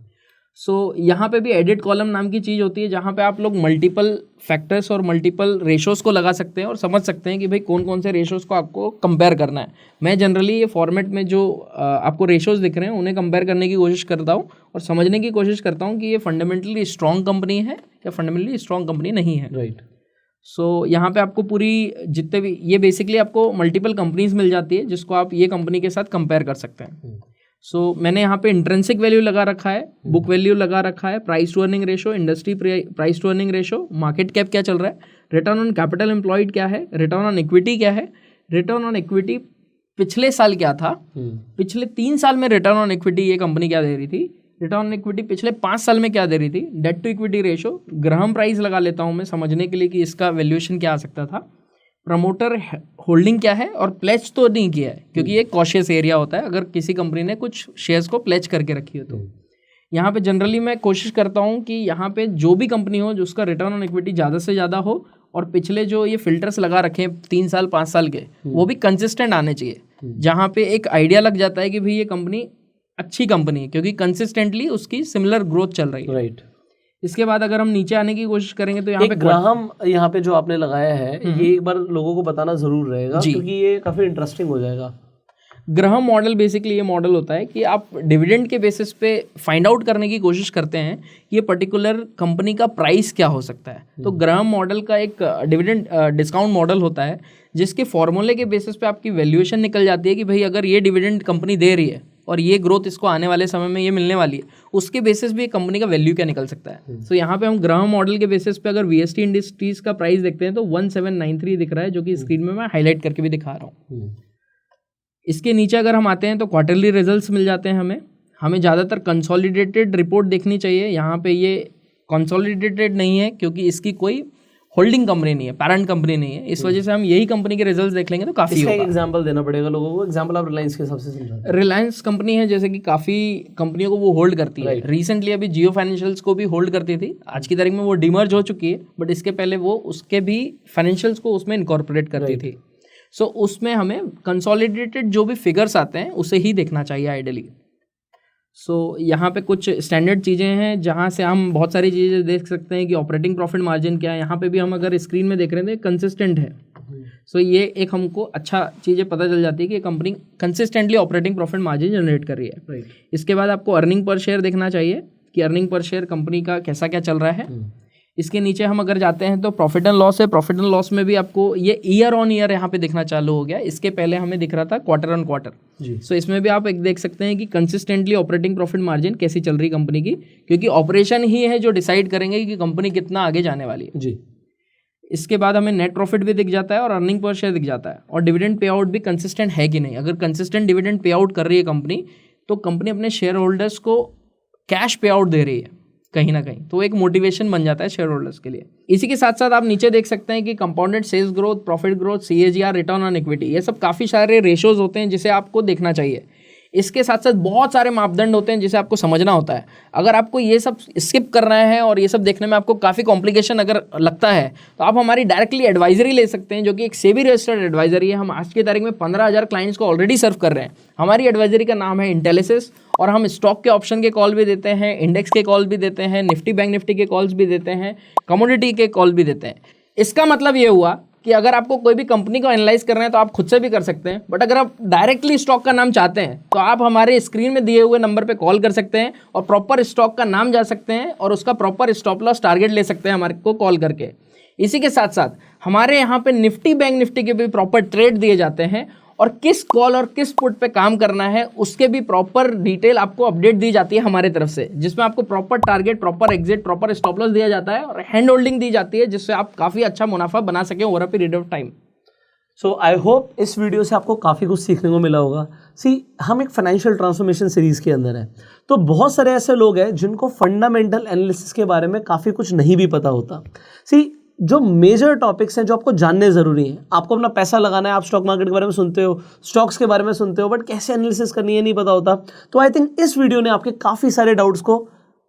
सो यहाँ पे भी एडिट कॉलम नाम की चीज़ होती है, जहाँ पे आप लोग मल्टीपल फैक्टर्स और मल्टीपल रेशोज़ को लगा सकते हैं और समझ सकते हैं कि भाई कौन कौन से रेशोज़ को आपको कंपेयर करना है। मैं जनरली ये फॉर्मेट में जो आपको रेशोज़ दिख रहे हैं उन्हें कंपेयर करने की कोशिश करता हूँ और समझने की कोशिश करता हूँ कि ये फंडामेंटली स्ट्रॉन्ग कंपनी है या फंडामेंटली स्ट्रॉन्ग कंपनी नहीं है। राइट। सो यहाँ पे आपको पूरी जितने भी ये बेसिकली आपको मल्टीपल कंपनीज मिल जाती है जिसको आप ये कंपनी के साथ कंपेयर कर सकते हैं। सो मैंने यहाँ पे इंट्रिंसिक वैल्यू लगा रखा है, बुक वैल्यू लगा रखा है, price to earning ratio, industry price to earning ratio, market cap क्या चल रहा है, रिटर्न ऑन कैपिटल एम्प्लॉयड क्या है, रिटर्न ऑन इक्विटी क्या है, रिटर्न ऑन इक्विटी पिछले साल क्या था, पिछले 3 साल में रिटर्न ऑन इक्विटी ये कंपनी क्या दे रही थी, रिटर्न ऑन इक्विटी पिछले 5 साल में क्या दे रही थी, debt to equity ratio, Graham price लगा लेता हूँ मैं समझने के लिए कि इसका वैल्यूएशन क्या आ सकता था, प्रमोटर होल्डिंग क्या है, और प्लेज तो नहीं किया है क्योंकि ये कॉशियस एरिया होता है अगर किसी कंपनी ने कुछ शेयर्स को प्लेज करके रखी हो तो। यहाँ पे जनरली मैं कोशिश करता हूँ कि यहाँ पे जो भी कंपनी हो जो उसका रिटर्न ऑन इक्विटी ज़्यादा से ज़्यादा हो और पिछले जो ये फिल्टर्स लगा रखे हैं 3 साल 5 साल के, वो भी कंसिस्टेंट आने चाहिए, जहाँ पे एक आइडिया लग जाता है कि भाई ये कंपनी अच्छी कंपनी है क्योंकि कंसिस्टेंटली उसकी सिमिलर ग्रोथ चल रही है। राइट। इसके बाद अगर हम नीचे आने की कोशिश करेंगे तो यहाँ पे ग्राहम यहाँ पे जो आपने लगाया है ये एक बार लोगों को बताना जरूर रहेगा क्योंकि ये काफी इंटरेस्टिंग हो जाएगा। ग्राहम मॉडल बेसिकली ये मॉडल होता है कि आप डिविडेंड के बेसिस पे फाइंड आउट करने की कोशिश करते हैं ये पर्टिकुलर कंपनी का प्राइस क्या हो सकता है। तो ग्राहम मॉडल का एक डिविडेंड डिस्काउंट मॉडल होता है जिसके फॉर्मूले के बेसिस पे आपकी वैल्यूएशन निकल जाती है कि भाई अगर ये डिविडेंड कंपनी दे रही है और ये ग्रोथ इसको आने वाले समय में ये मिलने वाली है, उसके बेसिस भी कंपनी का वैल्यू क्या निकल सकता है। तो यहाँ पे हम ग्राहम मॉडल के बेसिस पे अगर VST इंडस्ट्रीज का प्राइस देखते हैं तो 1793 दिख रहा है, जो कि स्क्रीन में मैं हाईलाइट करके भी दिखा रहा हूँ। इसके नीचे अगर हम आते हैं तो क्वार्टरली रिजल्ट्स मिल जाते हैं हमें ज़्यादातर कंसोलिडेटेड रिपोर्ट देखनी चाहिए। यहाँ पे ये कंसोलिडेटेड नहीं है क्योंकि इसकी कोई होल्डिंग कंपनी नहीं है, पैरेंट कंपनी नहीं है, इस वजह से हम यही कंपनी के रिजल्ट्स देख लेंगे तो काफ़ी होगा। इसका एग्जांपल देना पड़ेगा लोगों को। एग्जांपल आप रिलायंस के हिसाब से समझा। रिलायंस कंपनी है जैसे कि काफ़ी कंपनियों को वो होल्ड करती है। रिसेंटली अभी जियो फाइनेंशियल्स को भी होल्ड करती थी, आज की तारीख में वो डिमर्ज हो चुकी है, बट इसके पहले वो उसके भी फाइनेंशियल्स को उसमें इनकॉर्पोरेट करती थी। सो उसमें हमें कंसोलिडेटेड जो भी फिगर्स आते हैं उसे ही देखना चाहिए आइडियली। सो यहाँ पे कुछ स्टैंडर्ड चीज़ें हैं जहाँ से हम बहुत सारी चीज़ें देख सकते हैं कि ऑपरेटिंग प्रॉफिट मार्जिन क्या है। यहाँ पे भी हम अगर स्क्रीन में देख रहे हैं तो कंसिस्टेंट है। सो ये एक हमको अच्छा चीज़ें पता चल जाती है कि company consistently operating profit margin generate कर रही है। इसके बाद आपको अर्निंग पर शेयर देखना चाहिए कि अर्निंग पर शेयर कंपनी का कैसा क्या चल रहा है। इसके नीचे हम अगर जाते हैं तो प्रॉफिट एंड लॉस है। प्रॉफिट एंड लॉस में भी आपको ये ईयर ऑन ईयर यहाँ पे दिखना चालू हो गया। इसके पहले हमें दिख रहा था क्वार्टर ऑन क्वार्टर। सो इसमें भी आप एक देख सकते हैं कि कंसिस्टेंटली ऑपरेटिंग प्रॉफिट मार्जिन कैसी चल रही कंपनी की, क्योंकि ऑपरेशन ही है जो डिसाइड करेंगे कि कंपनी कितना आगे जाने वाली है जी। इसके बाद हमें नेट प्रॉफिट भी दिख जाता है और अर्निंग पर शेयर दिख जाता है, और डिविडेंड पे आउट भी कंसिस्टेंट है कि नहीं। अगर कंसिस्टेंट डिविडेंड पे आउट कर रही है कंपनी तो कंपनी अपने शेयर होल्डर्स को कैश पे आउट दे रही है कहीं ना कहीं, तो एक मोटिवेशन बन जाता है शेयर होल्डर्स के लिए। इसी के साथ साथ आप नीचे देख सकते हैं कि compounded sales growth, profit growth, CAGR, return on equity, ये सब काफ़ी सारे रेशोज होते हैं जिसे आपको देखना चाहिए। इसके साथ साथ बहुत सारे मापदंड होते हैं जिसे आपको समझना होता है। अगर आपको ये सब स्किप करना है और ये सब देखने में आपको काफ़ी कॉम्प्लिकेशन अगर लगता है तो आप हमारी डायरेक्टली एडवाइजरी ले सकते हैं, जो कि एक सेबी रजिस्टर्ड एडवाइजरी है। हम आज की तारीख में 15,000 क्लाइंट्स को ऑलरेडी सर्व कर रहे हैं। हमारी एडवाइजरी का नाम है इंटेलिसिस, और हम स्टॉक के ऑप्शन के कॉल भी देते हैं, इंडेक्स के कॉल भी देते हैं, निफ्टी बैंक निफ्टी के कॉल्स भी देते हैं, कमोडिटी के कॉल भी देते हैं। इसका मतलब ये हुआ कि अगर आपको कोई भी कंपनी को एनालाइज करना है तो आप खुद से भी कर सकते हैं, बट अगर आप डायरेक्टली स्टॉक का नाम चाहते हैं तो आप हमारे स्क्रीन में दिए हुए नंबर पे कॉल कर सकते हैं और प्रॉपर स्टॉक का नाम जा सकते हैं और उसका प्रॉपर स्टॉप लॉस टारगेट ले सकते हैं हमारे को कॉल करके। इसी के साथ साथ हमारे यहाँ पे निफ्टी बैंक निफ्टी के भी प्रॉपर ट्रेड दिए जाते हैं, और किस कॉल और किस पुट पे काम करना है उसके भी प्रॉपर डिटेल आपको अपडेट दी जाती है हमारे तरफ से, जिसमें आपको proper target, proper exit, proper stop loss दिया जाता है और हैंड होल्डिंग दी जाती है, जिससे आप काफ़ी अच्छा मुनाफा बना सकें over a period of time. So I hope इस वीडियो से आपको काफ़ी कुछ सीखने को मिला होगा। हम एक फाइनेंशियल ट्रांसफॉर्मेशन सीरीज़ के अंदर है, तो बहुत सारे ऐसे लोग हैं जिनको फंडामेंटल एनालिसिस के बारे में काफ़ी कुछ नहीं भी पता होता। जो मेजर टॉपिक्स हैं जो आपको जानने ज़रूरी हैं, आपको अपना पैसा लगाना है, आप स्टॉक मार्केट के बारे में सुनते हो, स्टॉक्स के बारे में सुनते हो, बट कैसे एनालिसिस करनी है नहीं पता होता। तो आई थिंक इस वीडियो ने आपके काफ़ी सारे डाउट्स को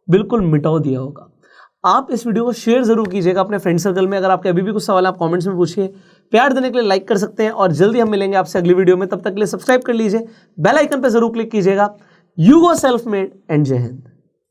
बिल्कुल मिटा दिया होगा। आप इस वीडियो को शेयर ज़रूर कीजिएगा अपने फ्रेंड सर्कल में। अगर आपके अभी भी कुछ सवाल आप कमेंट्स में पूछिए। प्यार देने के लिए लाइक कर सकते हैं, और जल्दी हम मिलेंगे आपसे अगली वीडियो में। तब तक के लिए सब्सक्राइब कर लीजिए, बेल आइकन पर जरूर क्लिक कीजिएगा। You go self made and जय हिंद।